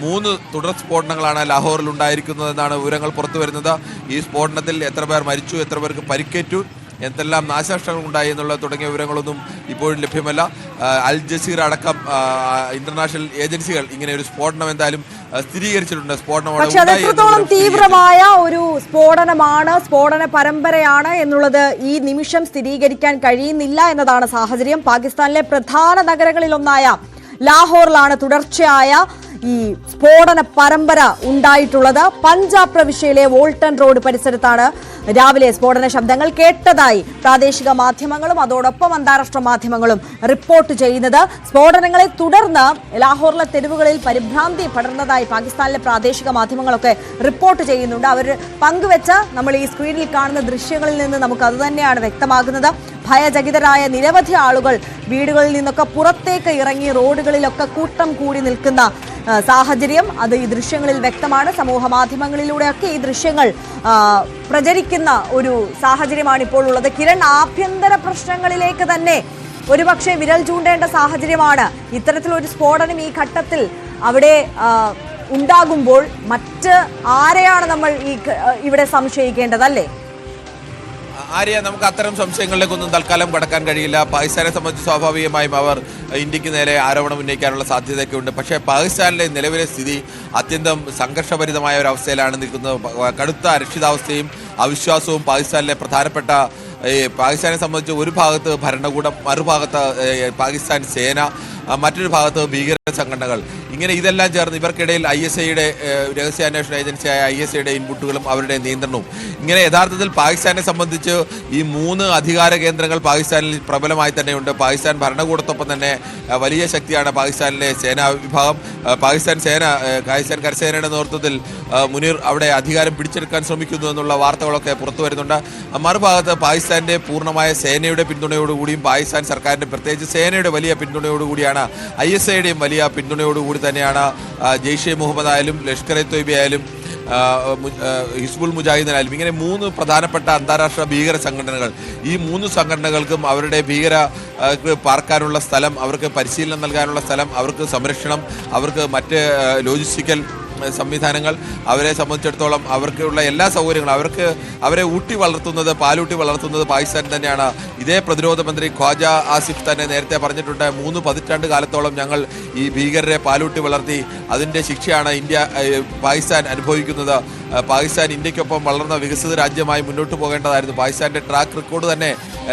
3 തുടർ സ്ഫോടനങ്ങളാണ് ലാഹോറിൽ ഉണ്ടായിരിക്കുന്നതെന്നാണ് വിവരങ്ങൾ പുറത്തു വരുന്നത്. ഈ സ്ഫോടനത്തിൽ എത്ര പേർ മരിച്ചു, എത്ര പേർക്ക് പരിക്കേറ്റു, എന്തെല്ലാം നാശനഷ്ടങ്ങൾ ഉണ്ടായി എന്നുള്ള തുടങ്ങിയ വിവരങ്ങളൊന്നും ഇപ്പോഴും ലഭ്യമല്ല. അൽ ജസീറ അടക്കം ഇന്റർനാഷണൽ ഏജൻസികൾ ഇങ്ങനെ ഒരു സ്ഫോടനം എന്തായാലും സ്ഥിരീകരിച്ചിട്ടുണ്ട്. പക്ഷെ അത് എത്രത്തോളം തീവ്രമായ ഒരു സ്ഫോടന പരമ്പരയാണ് എന്നുള്ളത് ഈ നിമിഷം സ്ഥിരീകരിക്കാൻ കഴിയുന്നില്ല എന്നതാണ് സാഹചര്യം. പാകിസ്ഥാനിലെ പ്രധാന നഗരങ്ങളിലൊന്നായ ലാഹോറിലാണ് തുടർച്ചയായ ഈ സ്ഫോടന പരമ്പര ഉണ്ടായിട്ടുള്ളത്. പഞ്ചാബ് പ്രവിശ്യയിലെ വോൾട്ടൺ റോഡ് പരിസരത്താണ് രാവിലെ സ്ഫോടന ശബ്ദങ്ങൾ കേട്ടതായി പ്രാദേശിക മാധ്യമങ്ങളും അതോടൊപ്പം അന്താരാഷ്ട്ര മാധ്യമങ്ങളും റിപ്പോർട്ട് ചെയ്യുന്നത്. സ്ഫോടനങ്ങളെ തുടർന്ന് ലാഹോറിലെ തെരുവുകളിൽ പരിഭ്രാന്തി പടർന്നതായി പാകിസ്ഥാനിലെ പ്രാദേശിക മാധ്യമങ്ങളൊക്കെ റിപ്പോർട്ട് ചെയ്യുന്നുണ്ട്. അവർ പങ്കുവെച്ച നമ്മൾ ഈ സ്ക്രീനിൽ കാണുന്ന ദൃശ്യങ്ങളിൽ നിന്ന് നമുക്ക് അതുതന്നെയാണ് വ്യക്തമാകുന്നത്. ഭയചകിതരായ നിരവധി ആളുകൾ വീടുകളിൽ നിന്നൊക്കെ പുറത്തേക്ക് ഇറങ്ങി റോഡുകളിലൊക്കെ കൂട്ടം കൂടി നിൽക്കുന്ന സാഹചര്യം അത് ഈ ദൃശ്യങ്ങളിൽ വ്യക്തമാണ്. സമൂഹ മാധ്യമങ്ങളിലൂടെയൊക്കെ ഈ ദൃശ്യങ്ങൾ പ്രചരിക്കുന്ന ഒരു സാഹചര്യമാണ് ഇപ്പോൾ ഉള്ളത്. കിരൺ, ആഭ്യന്തര പ്രശ്നങ്ങളിലേക്ക് തന്നെ ഒരുപക്ഷെ വിരൽ ചൂണ്ടേണ്ട സാഹചര്യമാണ്. ഇത്തരത്തിലൊരു സ്ഫോടനം ഈ ഘട്ടത്തിൽ അവിടെ ഉണ്ടാകുമ്പോൾ മറ്റ് ആരെയാണ് നമ്മൾ ഇവിടെ സംശയിക്കേണ്ടതല്ലേ? ആര്യ, നമുക്ക് അത്തരം സംശയങ്ങളിലേക്കൊന്നും തൽക്കാലം കടക്കാൻ കഴിയില്ല. പാകിസ്ഥാനെ സംബന്ധിച്ച് സ്വാഭാവികമായും അവർ ഇന്ത്യക്ക് നേരെ ആരോപണം ഉന്നയിക്കാനുള്ള സാധ്യതയൊക്കെ ഉണ്ട്. പക്ഷേ പാകിസ്ഥാനിലെ നിലവിലെ സ്ഥിതി അത്യന്തം സംഘർഷഭരിതമായ ഒരു അവസ്ഥയിലാണ് നിൽക്കുന്നത്. കടുത്ത അരക്ഷിതാവസ്ഥയും അവിശ്വാസവും പാകിസ്ഥാനിലെ പ്രധാനപ്പെട്ട പാകിസ്ഥാനെ സംബന്ധിച്ച് ഒരു ഭാഗത്ത് ഭരണകൂടം, മറുഭാഗത്ത് പാകിസ്ഥാൻ സേന, മറ്റൊരു ഭാഗത്ത് ഭീകര സംഘടനകൾ, ഇങ്ങനെ ഇതെല്ലാം ചേർന്ന് ഇവർക്കിടയിൽ ISIയുടെ രഹസ്യാന്വേഷണ ഏജൻസിയായ ISIയുടെ ഇൻപുട്ടുകളും അവരുടെ നിയന്ത്രണവും, ഇങ്ങനെ യഥാർത്ഥത്തിൽ പാകിസ്ഥാനെ സംബന്ധിച്ച് ഈ 3 അധികാര കേന്ദ്രങ്ങൾ പാകിസ്ഥാനിൽ പ്രബലമായി തന്നെയുണ്ട്. പാകിസ്ഥാൻ ഭരണകൂടത്തൊപ്പം തന്നെ വലിയ ശക്തിയാണ് പാകിസ്ഥാനിലെ സേനാ വിഭാഗം. പാകിസ്ഥാൻ കരസേനയുടെ നേതൃത്വത്തിൽ മുനീർ അവിടെ അധികാരം പിടിച്ചെടുക്കാൻ ശ്രമിക്കുന്നു എന്നുള്ള വാർത്തകളൊക്കെ പുറത്തു വരുന്നുണ്ട്. മറുഭാഗത്ത് പാകിസ്ഥാന്റെ പൂർണ്ണമായ സേനയുടെ പിന്തുണയോടുകൂടിയും പാകിസ്ഥാൻ സർക്കാരിന്റെ പ്രത്യേകിച്ച് സേനയുടെ വലിയ പിന്തുണയോടുകൂടിയാണ് ISIയുടെയും വലിയ പിന്തുണയോടുകൂടി തന്നെയാണ് ജെയ്ഷെ മുഹമ്മദ് ആയാലും ലഷ്കർ-ഇ തൊയ്ബ ആയാലും ഹിസ്ബുൾ മുജാഹിദിനായാലും ഇങ്ങനെ 3 പ്രധാനപ്പെട്ട അന്താരാഷ്ട്ര ഭീകര സംഘടനകൾ. ഈ 3 സംഘടനകൾക്ക് അവരുടെ പാർക്കാനുള്ള സ്ഥലം, അവർക്ക് പരിശീലനം നൽകാനുള്ള സ്ഥലം, അവർക്ക് സംരക്ഷണം, അവർക്ക് മറ്റ് ലോജിസ്റ്റിക്കൽ സംവിധാനങ്ങൾ, അവരെ സംബന്ധിച്ചിടത്തോളം അവർക്കുള്ള എല്ലാ സൗകര്യങ്ങളും അവരെ പാലൂട്ടി വളർത്തുന്നത് പാകിസ്ഥാൻ തന്നെയാണ്. ഇതേ പ്രതിരോധ മന്ത്രി ഖ്വാജ ആസിഫ് തന്നെ നേരത്തെ പറഞ്ഞിട്ടുണ്ട്, 3 പതിറ്റാണ്ട് കാലത്തോളം ഞങ്ങൾ ഈ ഭീകരരെ പാലൂട്ടി വളർത്തി, അതിൻ്റെ ശിക്ഷയാണ് പാകിസ്ഥാൻ അനുഭവിക്കുന്നത്. പാകിസ്ഥാൻ ഇന്ത്യക്കൊപ്പം വളർന്ന വികസിത രാജ്യമായി മുന്നോട്ട് പോകേണ്ടതായിരുന്നു. പാകിസ്ഥാന്റെ ട്രാക്ക് റെക്കോർഡ് തന്നെ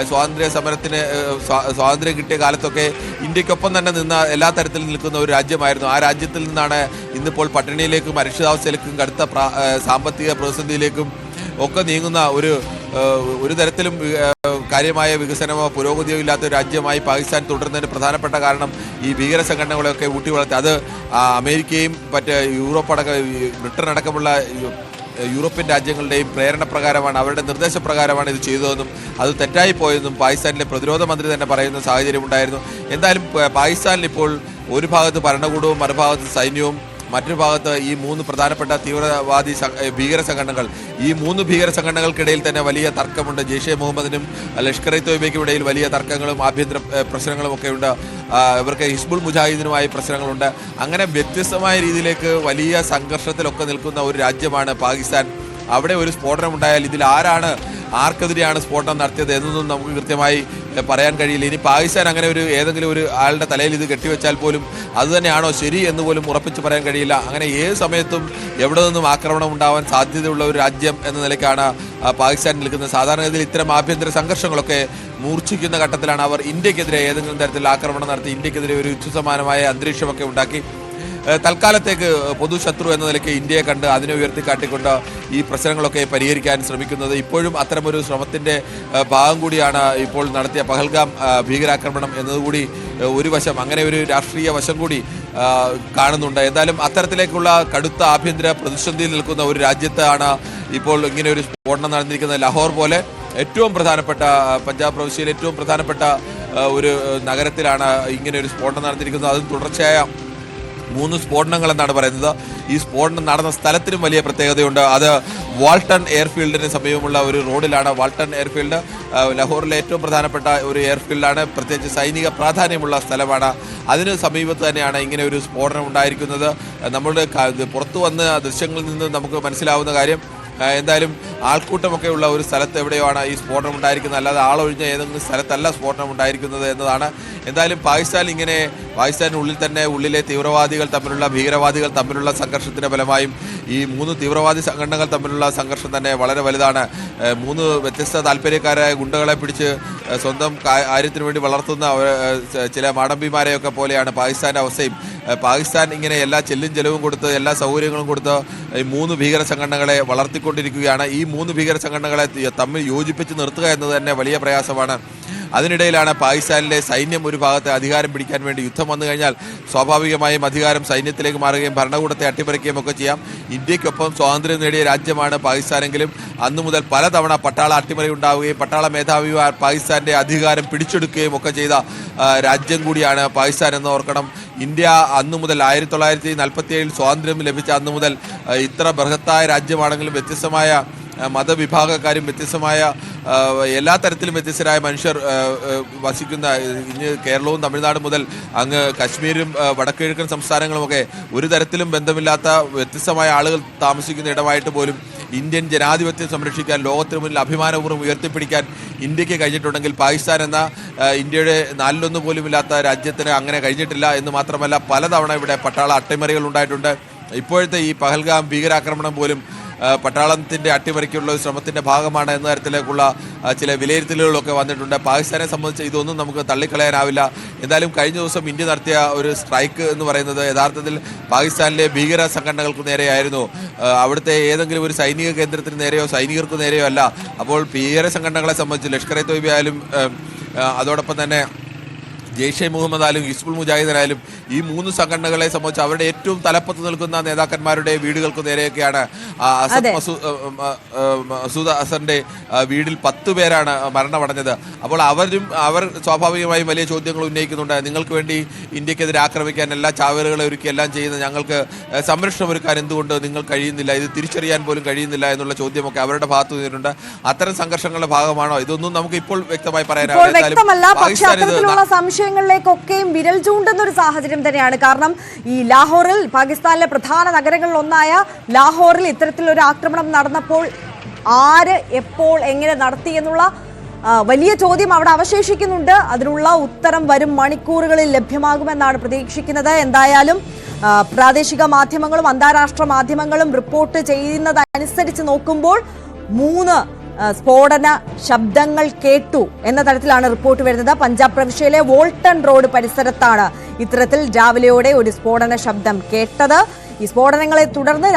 സ്വാതന്ത്ര്യം കിട്ടിയ കാലത്തൊക്കെ ഇന്ത്യക്കൊപ്പം തന്നെ നിന്ന എല്ലാ തരത്തിലും നിൽക്കുന്ന ഒരു രാജ്യമായിരുന്നു. ആ രാജ്യത്തിൽ നിന്നാണ് ഇന്നിപ്പോൾ പട്ടിണിയിലേക്കും അരക്ഷിതാവസ്ഥയിലേക്കും കടുത്ത സാമ്പത്തിക പ്രതിസന്ധിയിലേക്കും ഒക്കെ നീങ്ങുന്ന ഒരു തരത്തിലും കാര്യമായ വികസനമോ പുരോഗതിയോ ഇല്ലാത്ത ഒരു രാജ്യമായി പാകിസ്ഥാൻ തുടരുന്നതിന് പ്രധാനപ്പെട്ട കാരണം ഈ ഭീകര സംഘടനകളെയൊക്കെ ഊട്ടി വളർത്തി. അത് അമേരിക്കയും മറ്റ് ബ്രിട്ടൻ അടക്കമുള്ള യൂറോപ്യൻ രാജ്യങ്ങളുടെയും പ്രേരണപ്രകാരമാണ്, അവരുടെ നിർദ്ദേശപ്രകാരമാണ് ഇത് ചെയ്തതെന്നും അത് തെറ്റായി പോയെന്നും പാകിസ്ഥാനിലെ പ്രതിരോധ മന്ത്രി തന്നെ പറയുന്ന സാഹചര്യം ഉണ്ടായിരുന്നു. എന്തായാലും പാകിസ്ഥാനിൽ ഇപ്പോൾ ഒരു ഭാഗത്ത് ഭരണകൂടവും മറുഭാഗത്ത് സൈന്യവും മറ്റൊരു ഭാഗത്ത് ഈ 3 പ്രധാനപ്പെട്ട തീവ്രവാദി ഭീകര സംഘടനകൾ. ഈ 3 ഭീകര സംഘടനകൾക്കിടയിൽ തന്നെ വലിയ തർക്കമുണ്ട്. ജെയ്ഷെ മുഹമ്മദിനും ലഷ്കർ-ഇ തൊയ്ബയ്ക്കും ഇടയിൽ വലിയ തർക്കങ്ങളും ആഭ്യന്തര പ്രശ്നങ്ങളും ഒക്കെ ഉണ്ട്. ഇവർക്ക് ഹിസ്ബുൾ മുജാഹിദിനുമായി പ്രശ്നങ്ങളുണ്ട്. അങ്ങനെ വ്യത്യസ്തമായ രീതിയിലേക്ക് വലിയ സംഘർഷത്തിലൊക്കെ നിൽക്കുന്ന ഒരു രാജ്യമാണ് പാകിസ്ഥാൻ. അവിടെ ഒരു സ്ഫോടനം ഉണ്ടായാൽ ഇതിൽ ആരാണ് ആർക്കെതിരെയാണ് സ്ഫോടനം നടത്തിയത് എന്നൊന്നും നമുക്ക് കൃത്യമായി പറയാൻ കഴിയില്ല. ഇനി പാകിസ്ഥാൻ അങ്ങനെ ഏതെങ്കിലും ഒരു ആളുടെ തലയിൽ ഇത് കെട്ടിവെച്ചാൽ പോലും അതുതന്നെയാണോ ശരി എന്ന് പോലും ഉറപ്പിച്ച് പറയാൻ കഴിയില്ല. അങ്ങനെ ഏത് സമയത്തും എവിടെ നിന്നും ആക്രമണം ഉണ്ടാവാൻ സാധ്യതയുള്ള ഒരു രാജ്യം എന്ന നിലയ്ക്കാണ് പാകിസ്ഥാൻ നിൽക്കുന്നത്. സാധാരണഗതിയിൽ ഇത്തരം ആഭ്യന്തര സംഘർഷങ്ങളൊക്കെ മൂർച്ഛിക്കുന്ന ഘട്ടത്തിലാണ് അവർ ഇന്ത്യക്കെതിരെ ഏതെങ്കിലും തരത്തിൽ ആക്രമണം നടത്തി ഇന്ത്യക്കെതിരെ ഒരു യുദ്ധസമാനമായ അന്തരീക്ഷമൊക്കെ ഉണ്ടാക്കി തൽക്കാലത്തേക്ക് പൊതുശത്രു എന്ന നിലയ്ക്ക് ഇന്ത്യയെ കണ്ട് അതിനെ ഉയർത്തിക്കാട്ടിക്കൊണ്ട് ഈ പ്രശ്നങ്ങളൊക്കെ പരിഹരിക്കാൻ ശ്രമിക്കുന്നത്. ഇപ്പോഴും അത്തരമൊരു ശ്രമത്തിൻ്റെ ഭാഗം കൂടിയാണ് ഇപ്പോൾ നടത്തിയ പഹൽഗാം ഭീകരാക്രമണം എന്നതുകൂടി ഒരു വശം, അങ്ങനെ ഒരു രാഷ്ട്രീയ വശം കൂടി കാണുന്നുണ്ട്. എന്തായാലും അത്തരത്തിലേക്കുള്ള കടുത്ത ആഭ്യന്തര പ്രതിസന്ധിയിൽ നിൽക്കുന്ന ഒരു രാജ്യത്താണ് ഇപ്പോൾ ഇങ്ങനെ ഒരു സ്ഫോടനം നടന്നിരിക്കുന്നത്. ലാഹോർ പോലെ ഏറ്റവും പ്രധാനപ്പെട്ട പഞ്ചാബ് പ്രവിശ്യയിലെ ഏറ്റവും പ്രധാനപ്പെട്ട ഒരു നഗരത്തിലാണ് ഇങ്ങനെ ഒരു സ്ഫോടനം നടന്നിരിക്കുന്നത്. അതും തുടർച്ചയായ 3 സ്ഫോടനങ്ങൾ എന്നാണ് പറയുന്നത്. ഈ സ്ഫോടനം നടന്ന സ്ഥലത്തിനും വലിയ പ്രത്യേകതയുണ്ട്. അത് വാൾട്ടൺ എയർഫീൽഡിന് സമീപമുള്ള ഒരു റോഡിലാണ്. വാൾട്ടൺ എയർഫീൽഡ് ലാഹോറിലെ ഏറ്റവും പ്രധാനപ്പെട്ട ഒരു എയർഫീൽഡാണ്, പ്രത്യേകിച്ച് സൈനിക പ്രാധാന്യമുള്ള സ്ഥലമാണ്. അതിന് സമീപത്ത് തന്നെയാണ് ഇങ്ങനെ ഒരു സ്ഫോടനം ഉണ്ടായിരിക്കുന്നത്. നമ്മുടെ പുറത്തു വന്ന ദൃശ്യങ്ങളിൽ നിന്ന് നമുക്ക് മനസ്സിലാവുന്ന കാര്യം എന്തായാലും ആൾക്കൂട്ടമൊക്കെ ഉള്ള ഒരു സ്ഥലത്ത് എവിടെയാണ് ഈ സ്ഫോടനം ഉണ്ടായിരിക്കുന്നത്, അല്ലാതെ ആളൊഴിഞ്ഞ ഏതെങ്കിലും സ്ഥലത്തല്ല സ്ഫോടനം ഉണ്ടായിരിക്കുന്നത് എന്നതാണ്. എന്തായാലും പാകിസ്ഥാനുള്ളിൽ തന്നെ ഉള്ളിലെ തീവ്രവാദികൾ തമ്മിലുള്ള ഭീകരവാദികൾ തമ്മിലുള്ള സംഘർഷത്തിൻ്റെ ഫലമായും ഈ 3 തീവ്രവാദി സംഘടനകൾ തമ്മിലുള്ള സംഘർഷം തന്നെ വളരെ വലുതാണ്. 3 വ്യത്യസ്ത താല്പര്യക്കാരായ ഗുണ്ടകളെ പിടിച്ച് സ്വന്തം കാര്യത്തിന് വേണ്ടി വളർത്തുന്ന ചില മാടമ്പിമാരെയൊക്കെ പോലെയാണ് പാകിസ്ഥാൻ്റെ അവസ്ഥയും. പാകിസ്ഥാൻ ഇങ്ങനെ എല്ലാ ചെല്ലും ചെലവും കൊടുത്ത് എല്ലാ സൗകര്യങ്ങളും കൊടുത്ത് ഈ 3 ഭീകര സംഘടനകളെ വളർത്തിക്കൊണ്ടിരിക്കുകയാണ്. ഈ 3 ഭീകര സംഘടനകളെ തമ്മിൽ യോജിപ്പിച്ച് നിർത്തുക എന്നത് തന്നെ വലിയ പ്രയാസമാണ്. അതിനിടയിലാണ് പാകിസ്ഥാനിലെ സൈന്യം ഒരു ഭാഗത്ത് അധികാരം പിടിക്കാൻ വേണ്ടി യുദ്ധം വന്നു കഴിഞ്ഞാൽ സ്വാഭാവികമായും അധികാരം സൈന്യത്തിലേക്ക് മാറുകയും ഭരണകൂടത്തെ അട്ടിമറിക്കുകയും ഒക്കെ ചെയ്യാം. ഇന്ത്യക്കൊപ്പം സ്വാതന്ത്ര്യം നേടിയ രാജ്യമാണ് പാകിസ്ഥാനെങ്കിലും അന്നു മുതൽ പലതവണ പട്ടാള അട്ടിമറി ഉണ്ടാവുകയും പട്ടാള മേധാവിമാർ പാകിസ്ഥാന്റെ അധികാരം പിടിച്ചെടുക്കുകയും ഒക്കെ ചെയ്ത രാജ്യം കൂടിയാണ് പാകിസ്ഥാൻ എന്ന് ഓർക്കണം. ഇന്ത്യ അന്നു മുതൽ 1947 സ്വാതന്ത്ര്യം ലഭിച്ച അന്നു മുതൽ ഇത്ര ബൃഹത്തായ രാജ്യമാണെങ്കിലും വ്യത്യസ്തമായ മതവിഭാഗക്കാരും വ്യത്യസ്തമായ എല്ലാ തരത്തിലും വ്യത്യസ്തരായ മനുഷ്യർ വസിക്കുന്ന ഇന്ന് കേരളവും തമിഴ്നാടും മുതൽ അങ്ങ് കശ്മീരും വടക്കുകിഴക്കൻ സംസ്ഥാനങ്ങളുമൊക്കെ ഒരു തരത്തിലും ബന്ധമില്ലാത്ത വ്യത്യസ്തമായ ആളുകൾ താമസിക്കുന്ന ഇടമായിട്ട് പോലും ഇന്ത്യൻ ജനാധിപത്യം സംരക്ഷിക്കാൻ ലോകത്തിന് മുന്നിൽ അഭിമാനപൂർവ്വം ഉയർത്തിപ്പിടിക്കാൻ ഇന്ത്യക്ക് കഴിഞ്ഞിട്ടുണ്ടെങ്കിൽ പാകിസ്ഥാൻ എന്ന ഇന്ത്യയുടെ 4-1 പോലും ഇല്ലാത്ത രാജ്യത്തിന് അങ്ങനെ കഴിഞ്ഞിട്ടില്ല എന്ന് മാത്രമല്ല പലതവണ ഇവിടെ പട്ടാള അട്ടിമറികൾ ഉണ്ടായിട്ടുണ്ട്. ഇപ്പോഴത്തെ ഈ പഹൽഗാം ഭീകരാക്രമണം പോലും പട്ടാളത്തിൻ്റെ അട്ടിമറിക്കുള്ള ഒരു ശ്രമത്തിൻ്റെ ഭാഗമാണ് എന്ന തരത്തിലേക്കുള്ള ചില വിലയിരുത്തലുകളൊക്കെ വന്നിട്ടുണ്ട്. പാകിസ്ഥാനെ സംബന്ധിച്ച് ഇതൊന്നും നമുക്ക് തള്ളിക്കളയാനാവില്ല. എന്തായാലും കഴിഞ്ഞ ദിവസം ഇന്ത്യ നടത്തിയ ഒരു സ്ട്രൈക്ക് എന്ന് പറയുന്നത് യഥാർത്ഥത്തിൽ പാകിസ്ഥാനിലെ ഭീകര സംഘടനകൾക്ക് നേരെയായിരുന്നു. അവിടുത്തെ ഏതെങ്കിലും ഒരു സൈനിക കേന്ദ്രത്തിന് നേരെയോ സൈനികർക്ക് നേരെയോ അല്ല. അപ്പോൾ ഭീകര സംഘടനകളെ സംബന്ധിച്ച് ലഷ്കർ-ഇ തൊയ്ബ ആയാലും അതോടൊപ്പം തന്നെ ജെയ്ഷെ മുഹമ്മദ് ആയാലും ഹിസ്ബുൾ മുജാഹിദീനായാലും ഈ 3 സംഘടനകളെ സംബന്ധിച്ച് അവരുടെ ഏറ്റവും തലപ്പത്ത് നിൽക്കുന്ന നേതാക്കന്മാരുടെ വീടുകൾക്ക് നേരെയൊക്കെയാണ് മസൂദ് അസറിന്റെ വീടിൽ 10 പേരാണ് മരണമടഞ്ഞത്. അപ്പോൾ അവർ സ്വാഭാവികമായും വലിയ ചോദ്യങ്ങൾ ഉന്നയിക്കുന്നുണ്ട്. നിങ്ങൾക്ക് വേണ്ടി ഇന്ത്യക്കെതിരെ ആക്രമിക്കാൻ എല്ലാ ചാവേറുകളെ ഒരുക്കി എല്ലാം ചെയ്യുന്ന ഞങ്ങൾക്ക് സംരക്ഷണം ഒരുക്കാൻ എന്തുകൊണ്ട് നിങ്ങൾ കഴിയുന്നില്ല, ഇത് തിരിച്ചറിയാൻ പോലും കഴിയുന്നില്ല എന്നുള്ള ചോദ്യമൊക്കെ അവരുടെ ഭാഗത്തു നിന്നിട്ടുണ്ട്. അത്തരം സംഘർഷങ്ങളുടെ ഭാഗമാണോ ഇതൊന്നും നമുക്ക് ഇപ്പോൾ വ്യക്തമായി പറയാനാവില്ല. സംശയങ്ങളിലേക്കൊക്കെയും വിരൽ ചൂണ്ടുന്ന ഒരു സാഹചര്യം തന്നെയാണ്. കാരണം ഈ ലാഹോറിൽ പാകിസ്ഥാനിലെ പ്രധാന നഗരങ്ങളിൽ ഒന്നായ ലാഹോറിൽ ഇത്തരത്തിലൊരു ആക്രമണം നടന്നപ്പോൾ ആര് എപ്പോൾ എങ്ങനെ നടത്തി എന്നുള്ള വലിയ ചോദ്യം അവിടെ അവശേഷിക്കുന്നുണ്ട്. അതിനുള്ള ഉത്തരം വരും മണിക്കൂറുകളിൽ ലഭ്യമാകുമെന്നാണ് പ്രതീക്ഷിക്കുന്നത്. എന്തായാലും പ്രാദേശിക മാധ്യമങ്ങളും അന്താരാഷ്ട്ര മാധ്യമങ്ങളും റിപ്പോർട്ട് ചെയ്യുന്നതനുസരിച്ച് നോക്കുമ്പോൾ 3 സ്ഫോടന ശബ്ദങ്ങൾ കേട്ടു എന്ന തരത്തിലാണ് റിപ്പോർട്ട് വരുന്നത്. പഞ്ചാബ് പ്രവിശ്യയിലെ വോൾട്ടൺ റോഡ് പരിസരത്താണ് ഇത്തരത്തിൽ രാവിലെയോടെ ഒരു സ്ഫോടന ശബ്ദം കേട്ടത്. ഈ സ്ഫോടനങ്ങളെ തുടർന്ന്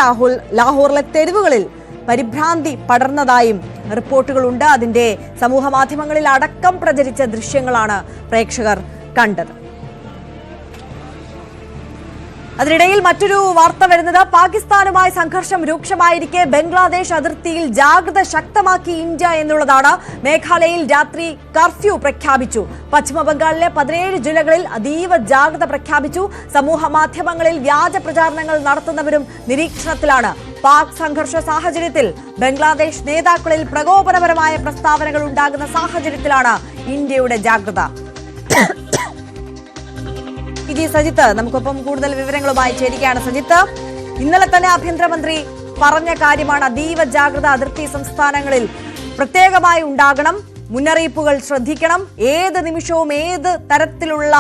ലാഹോറിലെ തെരുവുകളിൽ പരിഭ്രാന്തി പടർന്നതായും റിപ്പോർട്ടുകളുണ്ട്. അതിന്റെ സമൂഹ മാധ്യമങ്ങളിൽ അടക്കം പ്രചരിച്ച ദൃശ്യങ്ങളാണ് പ്രേക്ഷകർ കണ്ടത്. അതിനിടയിൽ മറ്റൊരു വാർത്ത വരുന്നത് പാകിസ്ഥാനുമായി സംഘർഷം രൂക്ഷമായിരിക്കെ ബംഗ്ലാദേശ് അതിർത്തിയിൽ ജാഗ്രത ശക്തമാക്കി ഇന്ത്യ എന്നുള്ളതാണ്. മേഘാലയയിൽ രാത്രി കർഫ്യൂ പ്രഖ്യാപിച്ചു. പശ്ചിമ ബംഗാളിലെ 17 ജില്ലകളിൽ അതീവ ജാഗ്രത പ്രഖ്യാപിച്ചു. സമൂഹ മാധ്യമങ്ങളിൽ വ്യാജ പ്രചാരണങ്ങൾ നടത്തുന്നവരും നിരീക്ഷണത്തിലാണ്. പാക് സംഘർഷ സാഹചര്യത്തിൽ ബംഗ്ലാദേശ് നേതാക്കളിൽ പ്രകോപനപരമായ പ്രസ്താവനകൾ ഉണ്ടാകുന്ന സാഹചര്യത്തിലാണ് ഇന്ത്യയുടെ ജാഗ്രത. സജിത്ത് നമുക്കൊപ്പം കൂടുതൽ വിവരങ്ങളുമായി ചേരുകയാണ്. സജിത്ത്, ഇന്നലെ തന്നെ ആഭ്യന്തരമന്ത്രി പറഞ്ഞ കാര്യമാണ് അതീവ ജാഗ്രത അതിർത്തി സംസ്ഥാനങ്ങളിൽ പ്രത്യേകമായി ഉണ്ടാകണം. മുന്നറിയിപ്പുകൾ ശ്രദ്ധിക്കണം. ഏത് നിമിഷവും ഏത് തരത്തിലുള്ള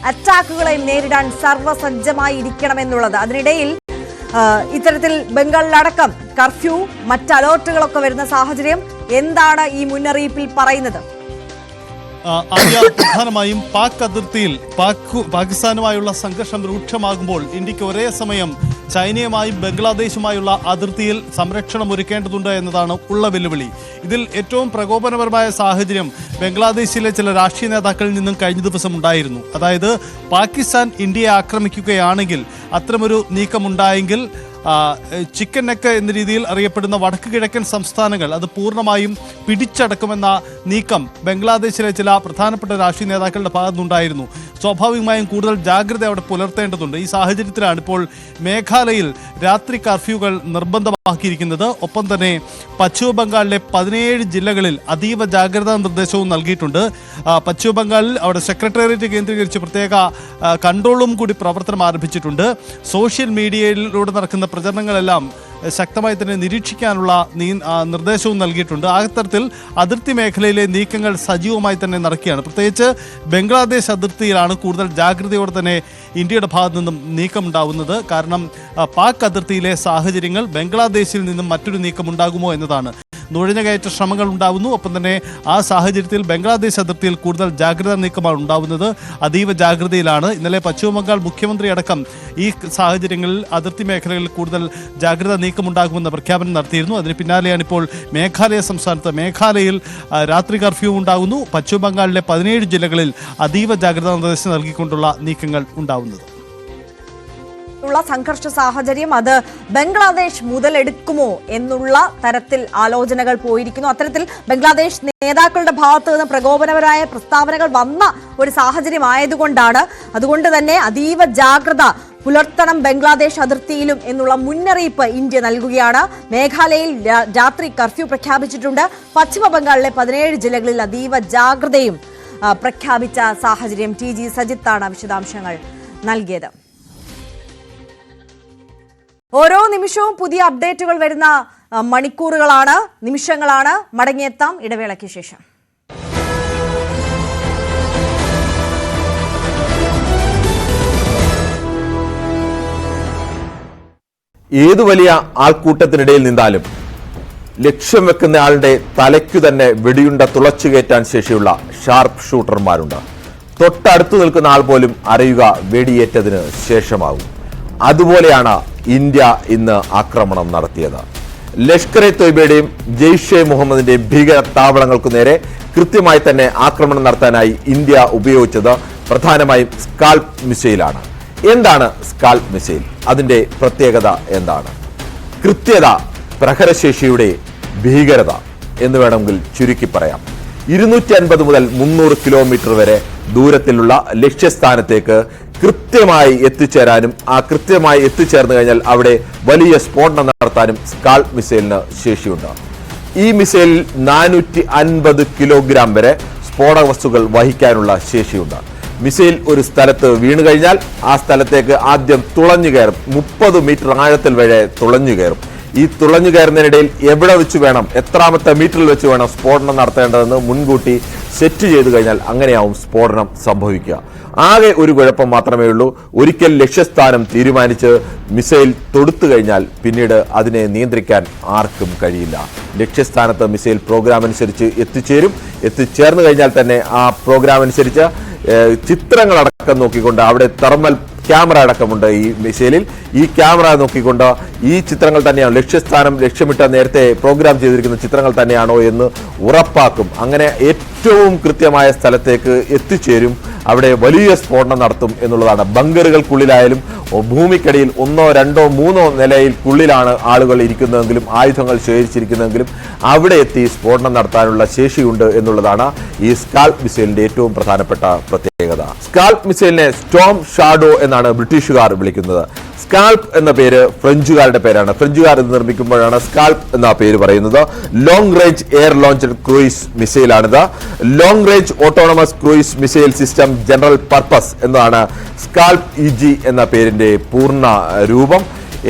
അറ്റാക്കുകളെയും നേരിടാൻ സർവ്വസജ്ജമായി ഇരിക്കണമെന്നുള്ളത്. അതിനിടയിൽ ഇത്തരത്തിൽ ബംഗാളിലടക്കം കർഫ്യൂ, മറ്റ് അലേർട്ടുകളൊക്കെ വരുന്ന സാഹചര്യം. എന്താണ് ഈ മുന്നറിയിപ്പിൽ പറയുന്നത്? പ്രധാനമായും പാക് അതിർത്തിയിൽ പാകിസ്ഥാനുമായുള്ള സംഘർഷം രൂക്ഷമാകുമ്പോൾ ഇന്ത്യക്ക് ഒരേ സമയം ചൈനയുമായും ബംഗ്ലാദേശുമായുള്ള അതിർത്തിയിൽ സംരക്ഷണം ഒരുക്കേണ്ടതുണ്ട് എന്നതാണ് ഉള്ള വെല്ലുവിളി. ഇതിൽ ഏറ്റവും പ്രകോപനപരമായ സാഹചര്യം ബംഗ്ലാദേശിലെ ചില രാഷ്ട്രീയ നേതാക്കളിൽ നിന്നും കഴിഞ്ഞ ദിവസം ഉണ്ടായിരുന്നു. അതായത് പാകിസ്ഥാൻ ഇന്ത്യയെ ആക്രമിക്കുകയാണെങ്കിൽ, അത്തരമൊരു നീക്കമുണ്ടായെങ്കിൽ ചിക്കൻ നെക്ക് എന്ന രീതിയിൽ അറിയപ്പെടുന്ന വടക്ക് കിഴക്കൻ സംസ്ഥാനങ്ങൾ അത് പൂർണ്ണമായും പിടിച്ചടക്കുമെന്ന നീക്കം ബംഗ്ലാദേശിലെ ചില പ്രധാനപ്പെട്ട രാഷ്ട്രീയ നേതാക്കളുടെ ഭാഗത്തുനിന്നുണ്ടായിരുന്നു. സ്വാഭാവികമായും കൂടുതൽ ജാഗ്രത അവിടെ പുലർത്തേണ്ടതുണ്ട്. ഈ സാഹചര്യത്തിലാണ് ഇപ്പോൾ മേഘാലയയിൽ രാത്രി കർഫ്യൂകൾ നിർബന്ധമാക്കിയിരിക്കുന്നത്. ഒപ്പം തന്നെ പശ്ചിമ ബംഗാളിലെ 17 ജില്ലകളിൽ അതീവ ജാഗ്രതാ നിർദ്ദേശവും നൽകിയിട്ടുണ്ട്. പശ്ചിമ ബംഗാളിൽ അവിടെ സെക്രട്ടേറിയറ്റ് കേന്ദ്രീകരിച്ച് പ്രത്യേക കൺട്രോളും കൂടി പ്രവർത്തനം ആരംഭിച്ചിട്ടുണ്ട്. സോഷ്യൽ മീഡിയയിലൂടെ നടക്കുന്ന പ്രചരണങ്ങളെല്ലാം ശക്തമായി തന്നെ നിരീക്ഷിക്കാനുള്ള നിർദ്ദേശവും നൽകിയിട്ടുണ്ട്. ആ തരത്തിൽ അതിർത്തി മേഖലയിലെ നീക്കങ്ങൾ സജീവമായി തന്നെ നടക്കുകയാണ്. പ്രത്യേകിച്ച് ബംഗ്ലാദേശ് അതിർത്തിയിലാണ് കൂടുതൽ ജാഗ്രതയോടെ തന്നെ ഇന്ത്യയുടെ ഭാഗത്തു നിന്നും നീക്കമുണ്ടാവുന്നത്. കാരണം പാക് അതിർത്തിയിലെ സാഹചര്യങ്ങൾ ബംഗ്ലാദേശിൽ നിന്നും മറ്റൊരു നീക്കമുണ്ടാകുമോ എന്നതാണ്. നുഴഞ്ഞുകയറ്റ ശ്രമങ്ങൾ ഉണ്ടാവുന്നു. ഒപ്പം തന്നെ ആ സാഹചര്യത്തിൽ ബംഗ്ലാദേശ് അതിർത്തിയിൽ കൂടുതൽ ജാഗ്രതാ നീക്കമാണ് ഉണ്ടാവുന്നത്. അതീവ ജാഗ്രതയിലാണ്. ഇന്നലെ പശ്ചിമ ബംഗാൾ മുഖ്യമന്ത്രി അടക്കം ഈ സാഹചര്യങ്ങളിൽ അതിർത്തി മേഖലകളിൽ കൂടുതൽ ജാഗ്രതാ നീക്കമുണ്ടാകുമെന്ന പ്രഖ്യാപനം നടത്തിയിരുന്നു. അതിന് പിന്നാലെയാണ് ഇപ്പോൾ മേഘാലയ സംസ്ഥാനത്ത് മേഘാലയയിൽ രാത്രി കർഫ്യൂ ഉണ്ടാകുന്നു. പശ്ചിമ ബംഗാളിലെ 17 ജില്ലകളിൽ അതീവ ജാഗ്രതാ നിർദ്ദേശം നൽകിക്കൊണ്ടുള്ള നീക്കങ്ങൾ ഉണ്ടാവുന്നത്. സംഘർഷ സാഹചര്യം അത് ബംഗ്ലാദേശ് മുതലെടുക്കുമോ എന്നുള്ള തരത്തിൽ ആലോചനകൾ പോയിരിക്കുന്നു. അത്തരത്തിൽ ബംഗ്ലാദേശ് നേതാക്കളുടെ ഭാഗത്തു നിന്ന് പ്രകോപനപരമായ പ്രസ്താവനകൾ വന്ന ഒരു സാഹചര്യം ആയതുകൊണ്ടാണ്. അതുകൊണ്ട് തന്നെ അതീവ ജാഗ്രത പുലർത്തണം ബംഗ്ലാദേശ് അതിർത്തിയിലും എന്നുള്ള മുന്നറിയിപ്പ് ഇന്ത്യ നൽകുകയാണ്. മേഘാലയയിൽ രാത്രി കർഫ്യൂ പ്രഖ്യാപിച്ചിട്ടുണ്ട്. പശ്ചിമ ബംഗാളിലെ 17 ജില്ലകളിൽ അതീവ ജാഗ്രതയും പ്രഖ്യാപിച്ച സാഹചര്യം. TG സജിത്താണ് വിശദാംശങ്ങൾ നൽകിയത്. ഓരോ നിമിഷവും പുതിയ അപ്ഡേറ്റുകൾ വരുന്ന മണിക്കൂറുകളാണ്, നിമിഷങ്ങളാണ്. മടങ്ങിയെത്താം ഇടവേളയ്ക്ക് ശേഷം. ഏതു വലിയ ആൾക്കൂട്ടത്തിനിടയിൽ നിന്നാലും ലക്ഷ്യം വെക്കുന്ന ആളുടെ തലയ്ക്കു തന്നെ വെടിയുണ്ട തുളച്ചു കയറ്റാൻ ശേഷിയുള്ള ഷാർപ്പ് ഷൂട്ടർമാരുണ്ട്. തൊട്ടടുത്തു നിൽക്കുന്ന ആൾ പോലും അറിയുക വെടിയേറ്റതിന് ശേഷമാകും. അതുപോലെയാണ് ഇന്ത്യ ഇന്ന് ആക്രമണം നടത്തിയത്. ലഷ്കർ-ഇ തൊയ്ബയുടെയും ജെയ്ഷെ മുഹമ്മദിന്റെയും ഭീകര താവളങ്ങൾക്കു നേരെ കൃത്യമായി തന്നെ ആക്രമണം നടത്താനായി ഇന്ത്യ ഉപയോഗിച്ചത് പ്രധാനമായും സ്കാൽപ് മിസൈലാണ്. എന്താണ് സ്കാൽപ് മിസൈൽ? അതിന്റെ പ്രത്യേകത എന്താണ്? കൃത്യത, പ്രഹരശേഷിയുടെ ഭീകരത എന്ന് വേണമെങ്കിൽ ചുരുക്കി പറയാം. 250 മുതൽ 300 കിലോമീറ്റർ വരെ ദൂരത്തിലുള്ള ലക്ഷ്യസ്ഥാനത്തേക്ക് കൃത്യമായി എത്തിച്ചേരാനും ആ കൃത്യമായി എത്തിച്ചേർന്നു കഴിഞ്ഞാൽ അവിടെ വലിയ സ്ഫോടനം നടത്താനും സ്കാൽപ് മിസൈലിന് ശേഷിയുണ്ട്. ഈ മിസൈലിൽ 450 കിലോഗ്രാം വരെ സ്ഫോടക വസ്തുക്കൾ വഹിക്കാനുള്ള ശേഷിയുണ്ട്. മിസൈൽ ഒരു സ്ഥലത്ത് വീണു കഴിഞ്ഞാൽ ആ സ്ഥലത്തേക്ക് ആദ്യം തുളഞ്ഞു കയറും. 30 മീറ്റർ ആഴത്തിൽ വരെ തുളഞ്ഞു കയറും. ഈ തുളഞ്ഞു കയറുന്നതിനിടയിൽ എവിടെ വെച്ച് വേണം, എത്രാമത്തെ മീറ്ററിൽ വെച്ച് വേണം സ്ഫോടനം നടത്തേണ്ടതെന്ന് മുൻകൂട്ടി സെറ്റ് ചെയ്തു കഴിഞ്ഞാൽ അങ്ങനെയാവും സ്ഫോടനം സംഭവിക്കുക. ആകെ ഒരു കുഴപ്പം മാത്രമേ ഉള്ളൂ. ഒരിക്കൽ ലക്ഷ്യസ്ഥാനം തീരുമാനിച്ച് മിസൈൽ തൊടുത്തു കഴിഞ്ഞാൽ പിന്നീട് അതിനെ നിയന്ത്രിക്കാൻ ആർക്കും കഴിയില്ല. ലക്ഷ്യസ്ഥാനത്ത് മിസൈൽ പ്രോഗ്രാം അനുസരിച്ച് എത്തിച്ചേർന്നു കഴിഞ്ഞാൽ തന്നെ ആ പ്രോഗ്രാം അനുസരിച്ച് ചിത്രങ്ങളടക്കം നോക്കിക്കൊണ്ട്, അവിടെ തെർമൽ ക്യാമറ അടക്കമുണ്ട് ഈ മിസൈലിൽ. ഈ ക്യാമറ നോക്കിക്കൊണ്ട് ഈ ചിത്രങ്ങൾ തന്നെയാണ് ലക്ഷ്യസ്ഥാനം ലക്ഷ്യമിട്ട നേരത്തെ പ്രോഗ്രാം ചെയ്തിരിക്കുന്ന ചിത്രങ്ങൾ തന്നെയാണോ എന്ന് ഉറപ്പാക്കും. അങ്ങനെ ഏറ്റവും കൃത്യമായ സ്ഥലത്തേക്ക് എത്തിച്ചേരും. അവിടെ വലിയ സ്ഫോടനം നടത്തും എന്നുള്ളതാണ്. ബങ്കറുകൾക്കുള്ളിലായാലും ഭൂമിക്കടിയിൽ 1, 2, 3 നിലയിൽക്കുള്ളിലാണ് ആളുകൾ ഇരിക്കുന്നതെങ്കിലും ആയുധങ്ങൾ ശേഖരിച്ചിരിക്കുന്നതെങ്കിലും അവിടെ എത്തി സ്ഫോടനം നടത്താനുള്ള ശേഷിയുണ്ട് എന്നുള്ളതാണ് ഈ സ്കാൽപ് മിസൈലിന്റെ ഏറ്റവും പ്രധാനപ്പെട്ട പ്രത്യേകത. സ്കാൽപ് മിസൈലിനെ സ്റ്റോം ഷാഡോ എന്നാണ് ബ്രിട്ടീഷുകാർ വിളിക്കുന്നത്. സ്കാൽപ് എന്ന പേര് ഫ്രഞ്ചുകാരുടെ പേരാണ്. ഫ്രഞ്ചുകാർ ഇത് നിർമ്മിക്കുമ്പോഴാണ് സ്കാൽപ് എന്ന പേര് പറയുന്നത്. Long range air launched cruise മിസൈലാണിത്. Long range autonomous cruise missile system general purpose എന്നതാണ് സ്കാൽപ് EG എന്ന പേരിന്റെ പൂർണ്ണ രൂപം.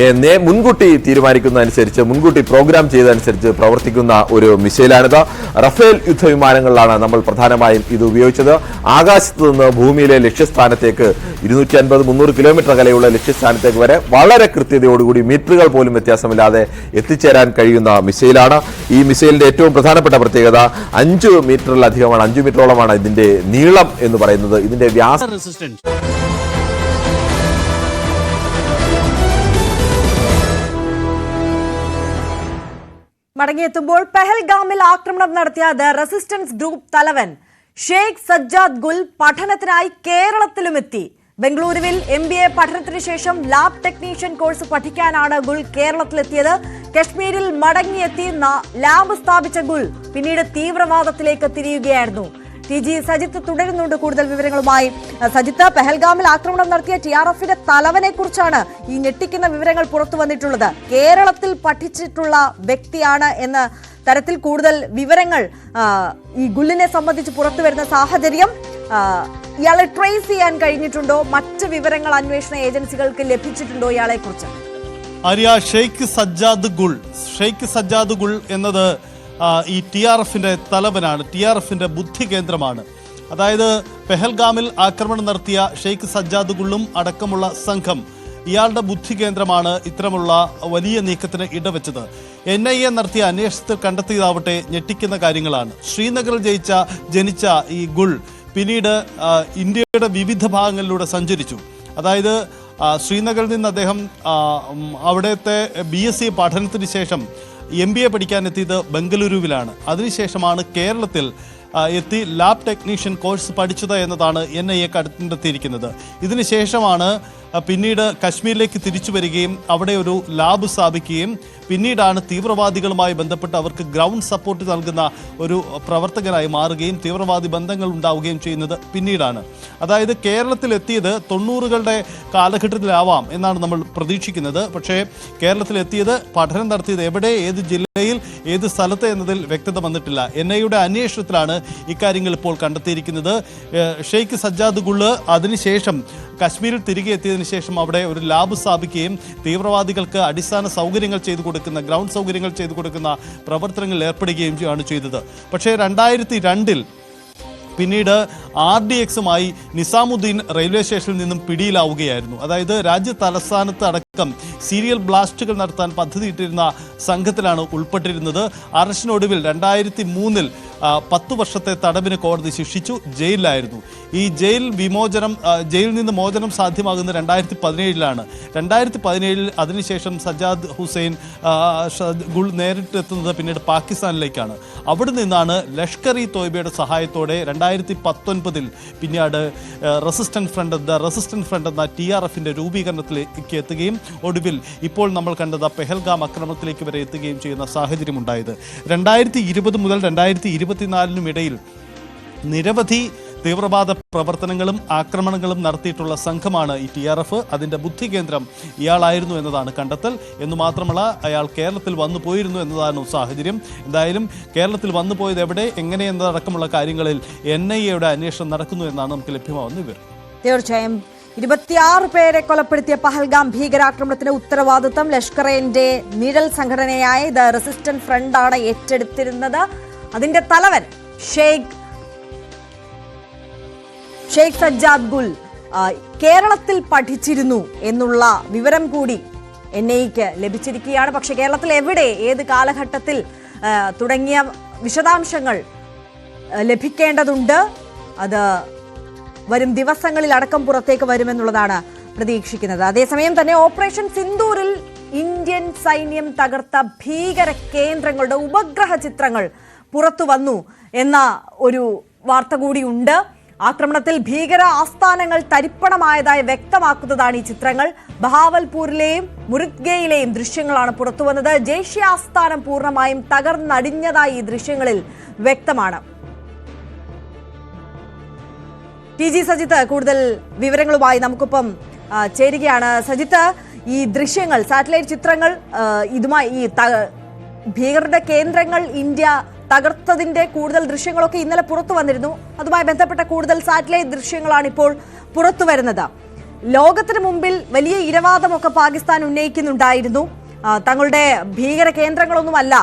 മുൻകൂട്ടി തീരുമാനിക്കുന്നതനുസരിച്ച്, മുൻകൂട്ടി പ്രോഗ്രാം ചെയ്തതനുസരിച്ച് പ്രവർത്തിക്കുന്ന ഒരു മിസൈലാണിത്. റഫേൽ യുദ്ധവിമാനങ്ങളിലാണ് നമ്മൾ പ്രധാനമായും ഇത് ഉപയോഗിച്ചത്. ആകാശത്ത് നിന്ന് ഭൂമിയിലെ ലക്ഷ്യസ്ഥാനത്തേക്ക് 250-300 കിലോമീറ്റർ അകലെയുള്ള ലക്ഷ്യസ്ഥാനത്തേക്ക് വരെ വളരെ കൃത്യതയോടുകൂടി മീറ്ററുകൾ പോലും വ്യത്യാസമില്ലാതെ എത്തിച്ചേരാൻ കഴിയുന്ന മിസൈലാണ്. ഈ മിസൈലിന്റെ ഏറ്റവും പ്രധാനപ്പെട്ട പ്രത്യേകത 5 മീറ്ററിലധികമാണ്, 5 മീറ്ററോളമാണ് ഇതിന്റെ നീളം എന്ന് പറയുന്നത്. ഇതിന്റെ വ്യാസം മടങ്ങിയെത്തുമ്പോൾ പെഹൽഗാമിൽ ആക്രമണം നടത്തിയ ദ റെസിസ്റ്റൻസ് ഗ്രൂപ്പ് തലവൻ ഷെയ്ഖ് സജ്ജാദ് ഗുൽ പഠനത്തിനായി കേരളത്തിലുമെത്തി. ബംഗളൂരുവിൽ MBA പഠനത്തിന് ശേഷം ലാബ് ടെക്നീഷ്യൻ കോഴ്സ് പഠിക്കാനാണ് ഗുൽ കേരളത്തിലെത്തിയത്. കശ്മീരിൽ മടങ്ങിയെത്തി ലാബ് സ്ഥാപിച്ച ഗുൽ പിന്നീട് തീവ്രവാദത്തിലേക്ക് തിരിയുകയായിരുന്നു. TG സജിത്ത് തുടരുന്നുണ്ട് കൂടുതൽ വിവരങ്ങളുമായി. സജിത്ത്, പെഹൽഗാമിൽ ആക്രമണം നടത്തിയ TRFന്റെ തലവനെ കുറിച്ചാണ് ഈ ഞെട്ടിക്കുന്ന വിവരങ്ങൾ പുറത്തു വന്നിട്ടുള്ളത്. കേരളത്തിൽ പഠിച്ചിട്ടുള്ള വ്യക്തിയാണ് എന്ന തരത്തിൽ കൂടുതൽ വിവരങ്ങൾ ഈ ഗുല്ലിനെ സംബന്ധിച്ച് പുറത്തു വരുന്ന സാഹചര്യം. ഇയാളെ ട്രേസ് ചെയ്യാൻ കഴിഞ്ഞിട്ടുണ്ടോ? മറ്റ് വിവരങ്ങൾ അന്വേഷണ ഏജൻസികൾക്ക് ലഭിച്ചിട്ടുണ്ടോ ഇയാളെ കുറിച്ച്? ആര്യ, ഷെയ്ഖ് സജ്ജാദ് ഗുൽ എന്നത് ഈ TRFന്റെ തലവനാണ്, TRFന്റെ ബുദ്ധി കേന്ദ്രമാണ്. അതായത് പെഹൽഗാമിൽ ആക്രമണം നടത്തിയ ഷെയ്ഖ് സജ്ജാദ് ഗുള്ളും അടക്കമുള്ള സംഘം ഇയാളുടെ ബുദ്ധി കേന്ദ്രമാണ് ഇത്തരമുള്ള വലിയ നീക്കത്തിന് ഇടവെച്ചത്. NIA നടത്തിയ അന്വേഷണത്തിൽ കണ്ടെത്തിയതാവട്ടെ ഞെട്ടിക്കുന്ന കാര്യങ്ങളാണ്. ശ്രീനഗറിൽ ജനിച്ച ഈ ഗുൾ പിന്നീട് ഇന്ത്യയുടെ വിവിധ ഭാഗങ്ങളിലൂടെ സഞ്ചരിച്ചു. അതായത് ശ്രീനഗറിൽ നിന്ന് അദ്ദേഹം അവിടുത്തെ BSc പഠനത്തിന് ശേഷം MBA പഠിക്കാനെത്തിയത് ബംഗളൂരുവിലാണ്. അതിനുശേഷമാണ് കേരളത്തിൽ എത്തി ലാബ് ടെക്നീഷ്യൻ കോഴ്സ് പഠിച്ചത് എന്നതാണ് NIA കണ്ടെത്തിയിരിക്കുന്നത്. ഇതിനുശേഷമാണ് പിന്നീട് കശ്മീരിലേക്ക് തിരിച്ചു വരികയും അവിടെ ഒരു ലാബ് സ്ഥാപിക്കുകയും പിന്നീടാണ് തീവ്രവാദികളുമായി ബന്ധപ്പെട്ട് അവർക്ക് ഗ്രൗണ്ട് സപ്പോർട്ട് നൽകുന്ന ഒരു പ്രവർത്തകനായി മാറുകയും തീവ്രവാദി ബന്ധങ്ങൾ ഉണ്ടാവുകയും ചെയ്യുന്നത് പിന്നീടാണ്. അതായത് കേരളത്തിലെത്തിയത് 90കളുടെ കാലഘട്ടത്തിലാവാം എന്നാണ് നമ്മൾ പ്രതീക്ഷിക്കുന്നത്. പക്ഷേ കേരളത്തിലെത്തിയത്, പഠനം നടത്തിയത് എവിടെ, ഏത് ജില്ലയിൽ, ഏത് സ്ഥലത്ത് എന്നതിൽ വ്യക്തത വന്നിട്ടില്ല. NIAയുടെ അന്വേഷണത്തിലാണ് ഇക്കാര്യങ്ങൾ ഇപ്പോൾ കണ്ടെത്തിയിരിക്കുന്നത്. ഷെയ്ഖ് സജ്ജാദ് ഗുള്ള് അതിനുശേഷം കശ്മീരിൽ തിരികെ എത്തിയതിനു ശേഷം അവിടെ ഒരു ലാബ് സ്ഥാപിക്കുകയും തീവ്രവാദികൾക്ക് അടിസ്ഥാന സൗകര്യങ്ങൾ ചെയ്തു കൊടുക്കുന്ന, ഗ്രൗണ്ട് സൗകര്യങ്ങൾ ചെയ്തു കൊടുക്കുന്ന പ്രവർത്തനങ്ങളിൽ ഏർപ്പെടുകയും ആണ് ചെയ്തത്. പക്ഷേ 2002-ൽ പിന്നീട് RDXുമായി നിസാമുദ്ദീൻ റെയിൽവേ സ്റ്റേഷനിൽ നിന്നും പിടിയിലാവുകയായിരുന്നു. അതായത് രാജ്യ തലസ്ഥാനത്ത് അടക്കം സീരിയൽ ബ്ലാസ്റ്റുകൾ നടത്താൻ പദ്ധതിയിട്ടിരുന്ന സംഘത്തിലാണ് ഉൾപ്പെട്ടിരുന്നത്. അറസ്റ്റിനൊടുവിൽ 2003-ൽ 10 വർഷത്തെ തടവിന് കോടതി ശിക്ഷിച്ചു. ജയിലിലായിരുന്നു. ഈ ജയിലിൽ നിന്ന് മോചനം സാധ്യമാകുന്ന 2017-ലാണ്. 2017-ൽ അതിനുശേഷം സജ്ജാദ് ഹുസൈൻ ഗുൾ നേരിട്ടെത്തുന്നത് പിന്നീട് പാകിസ്ഥാനിലേക്കാണ്. അവിടെ നിന്നാണ് ലഷ്കർ-ഇ തോയ്ബയുടെ സഹായത്തോടെ 2019-ൽ പിന്നീട് റെസിസ്റ്റന്റ് ഫ്രണ്ട് എന്ന TRFന്റെ രൂപീകരണത്തിലേക്ക് എത്തുകയും ഒടുവിൽ ഇപ്പോൾ നമ്മൾ കണ്ടത് പെഹൽഗാം ആക്രമണത്തിലേക്ക് വരെ എത്തുകയും ചെയ്യുന്ന സാഹചര്യം ഉണ്ടായത്. 2020 മുതൽ 2024 ഇടയിൽ നിരവധി തീവ്രവാദ പ്രവർത്തനങ്ങളും ആക്രമണങ്ങളും നടത്തിയിട്ടുള്ള സംഘമാണ് ഈ TRF. അതിൻ്റെ ബുദ്ധി കേന്ദ്രം ഇയാളായിരുന്നു എന്നതാണ് കണ്ടെത്തൽ. എന്ന് മാത്രമല്ല, അയാൾ കേരളത്തിൽ വന്നു പോയിരുന്നു എന്നതാണ് സാഹചര്യം. എന്തായാലും കേരളത്തിൽ വന്നു പോയത് എവിടെ, എങ്ങനെ എന്നതടക്കമുള്ള കാര്യങ്ങളിൽ NIAയുടെ അന്വേഷണം നടക്കുന്നു എന്നാണ് നമുക്ക് ലഭ്യമാവുന്ന വിവരം. തീർച്ചയായും 26 പേരെ കൊലപ്പെടുത്തിയ പഹൽഗാം ഭീകരാക്രമണത്തിന് ഉത്തരവാദിത്തം ലഷ്കറിന്റെ നിഴൽ സംഘടനയായ ദ റെസിസ്റ്റന്റ് ഫ്രണ്ടാണ് ഏറ്റെടുത്തിരുന്നത്. അതിന്റെ തലവൻ ഷെയ്ഖ് സജ്ജാദ് ഗുൽ കേരളത്തിൽ പഠിച്ചിരുന്നു എന്നുള്ള വിവരം കൂടി NIAക്ക് ലഭിച്ചിരിക്കുകയാണ്. പക്ഷെ കേരളത്തിൽ എവിടെ, ഏത് കാലഘട്ടത്തിൽ തുടങ്ങിയ വിശദാംശങ്ങൾ ലഭിക്കേണ്ടതുണ്ട്. അത് വരും ദിവസങ്ങളിൽ അടക്കം പുറത്തേക്ക് വരുമെന്നുള്ളതാണ് പ്രതീക്ഷിക്കുന്നത്. അതേസമയം തന്നെ ഓപ്പറേഷൻ സിന്ദൂരിൽ ഇന്ത്യൻ സൈന്യം തകർത്ത ഭീകര കേന്ദ്രങ്ങളുടെ ഉപഗ്രഹ ചിത്രങ്ങൾ പുറത്തു വന്നു എന്ന ഒരു വാർത്ത കൂടിയുണ്ട്. ആക്രമണത്തിൽ ഭീകര ആസ്ഥാനങ്ങൾ തരിപ്പണമായതായി വ്യക്തമാക്കുന്നതാണ് ഈ ചിത്രങ്ങൾ. ബഹാവൽപൂരിലെയും മുറിദ്ഗയിലെയും ദൃശ്യങ്ങളാണ് പുറത്തു വന്നത്. ജയ്ഷെ ആസ്ഥാനം പൂർണ്ണമായും തകർന്നടിഞ്ഞതായി ഈ ദൃശ്യങ്ങളിൽ വ്യക്തമാണ്. TG സജിത്ത് കൂടുതൽ വിവരങ്ങളുമായി നമുക്കൊപ്പം ചേരുകയാണ്. സജിത്ത്, ഈ ദൃശ്യങ്ങൾ, സാറ്റലൈറ്റ് ചിത്രങ്ങൾ, ഇതുമായി ഈ ഭീകരരുടെ കേന്ദ്രങ്ങൾ ഇന്ത്യ തകർത്തതിന്റെ കൂടുതൽ ദൃശ്യങ്ങളൊക്കെ ഇന്നലെ പുറത്തു വന്നിരുന്നു. അതുമായി ബന്ധപ്പെട്ട കൂടുതൽ സാറ്റലൈറ്റ് ദൃശ്യങ്ങളാണ് ഇപ്പോൾ പുറത്തു വരുന്നത്. ലോകത്തിന് മുമ്പിൽ വലിയ ഇരവാദമൊക്കെ പാകിസ്ഥാൻ ഉന്നയിക്കുന്നുണ്ടായിരുന്നു. തങ്ങളുടെ ഭീകര കേന്ദ്രങ്ങളൊന്നുമല്ല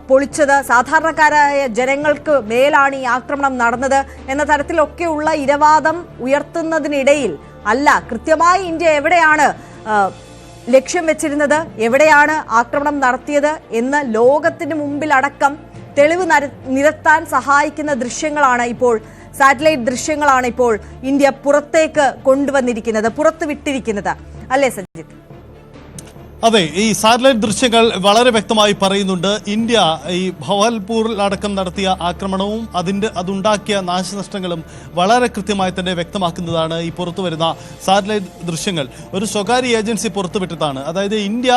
പൊളിച്ചത്, സാധാരണക്കാരായ ജനങ്ങൾക്ക് മേലാണ് ഈ ആക്രമണം നടന്നത് എന്ന തരത്തിലൊക്കെയുള്ള ഇരവാദം ഉയർത്തുന്നതിനിടയിൽ അല്ല, കൃത്യമായി ഇന്ത്യ എവിടെയാണ് ലക്ഷ്യം വെച്ചിരുന്നത്, എവിടെയാണ് ആക്രമണം നടത്തിയത് എന്ന് ലോകത്തിന് മുമ്പിൽ അടക്കം തെളിവ് നിരത്താൻ സഹായിക്കുന്ന ദൃശ്യങ്ങളാണ് ഇപ്പോൾ, സാറ്റലൈറ്റ് ദൃശ്യങ്ങളാണ് ഇപ്പോൾ ഇന്ത്യ പുറത്തേക്ക് കൊണ്ടുവന്നിരിക്കുന്നത്, പുറത്തുവിട്ടിരിക്കുന്നത്, അല്ലേ സജിത്ത്? അതെ, ഈ സാറ്റലൈറ്റ് ദൃശ്യങ്ങൾ വളരെ വ്യക്തമായി പറയുന്നുണ്ട്. ഇന്ത്യ ഈ ഭവൽപൂരിൽ അടക്കം നടത്തിയ ആക്രമണവും അതുണ്ടാക്കിയ നാശനഷ്ടങ്ങളും വളരെ കൃത്യമായി തന്നെ വ്യക്തമാക്കുന്നതാണ് ഈ പുറത്തുവരുന്ന സാറ്റലൈറ്റ് ദൃശ്യങ്ങൾ. ഒരു സ്വകാര്യ ഏജൻസി പുറത്തുവിട്ടതാണ്. അതായത് ഇന്ത്യ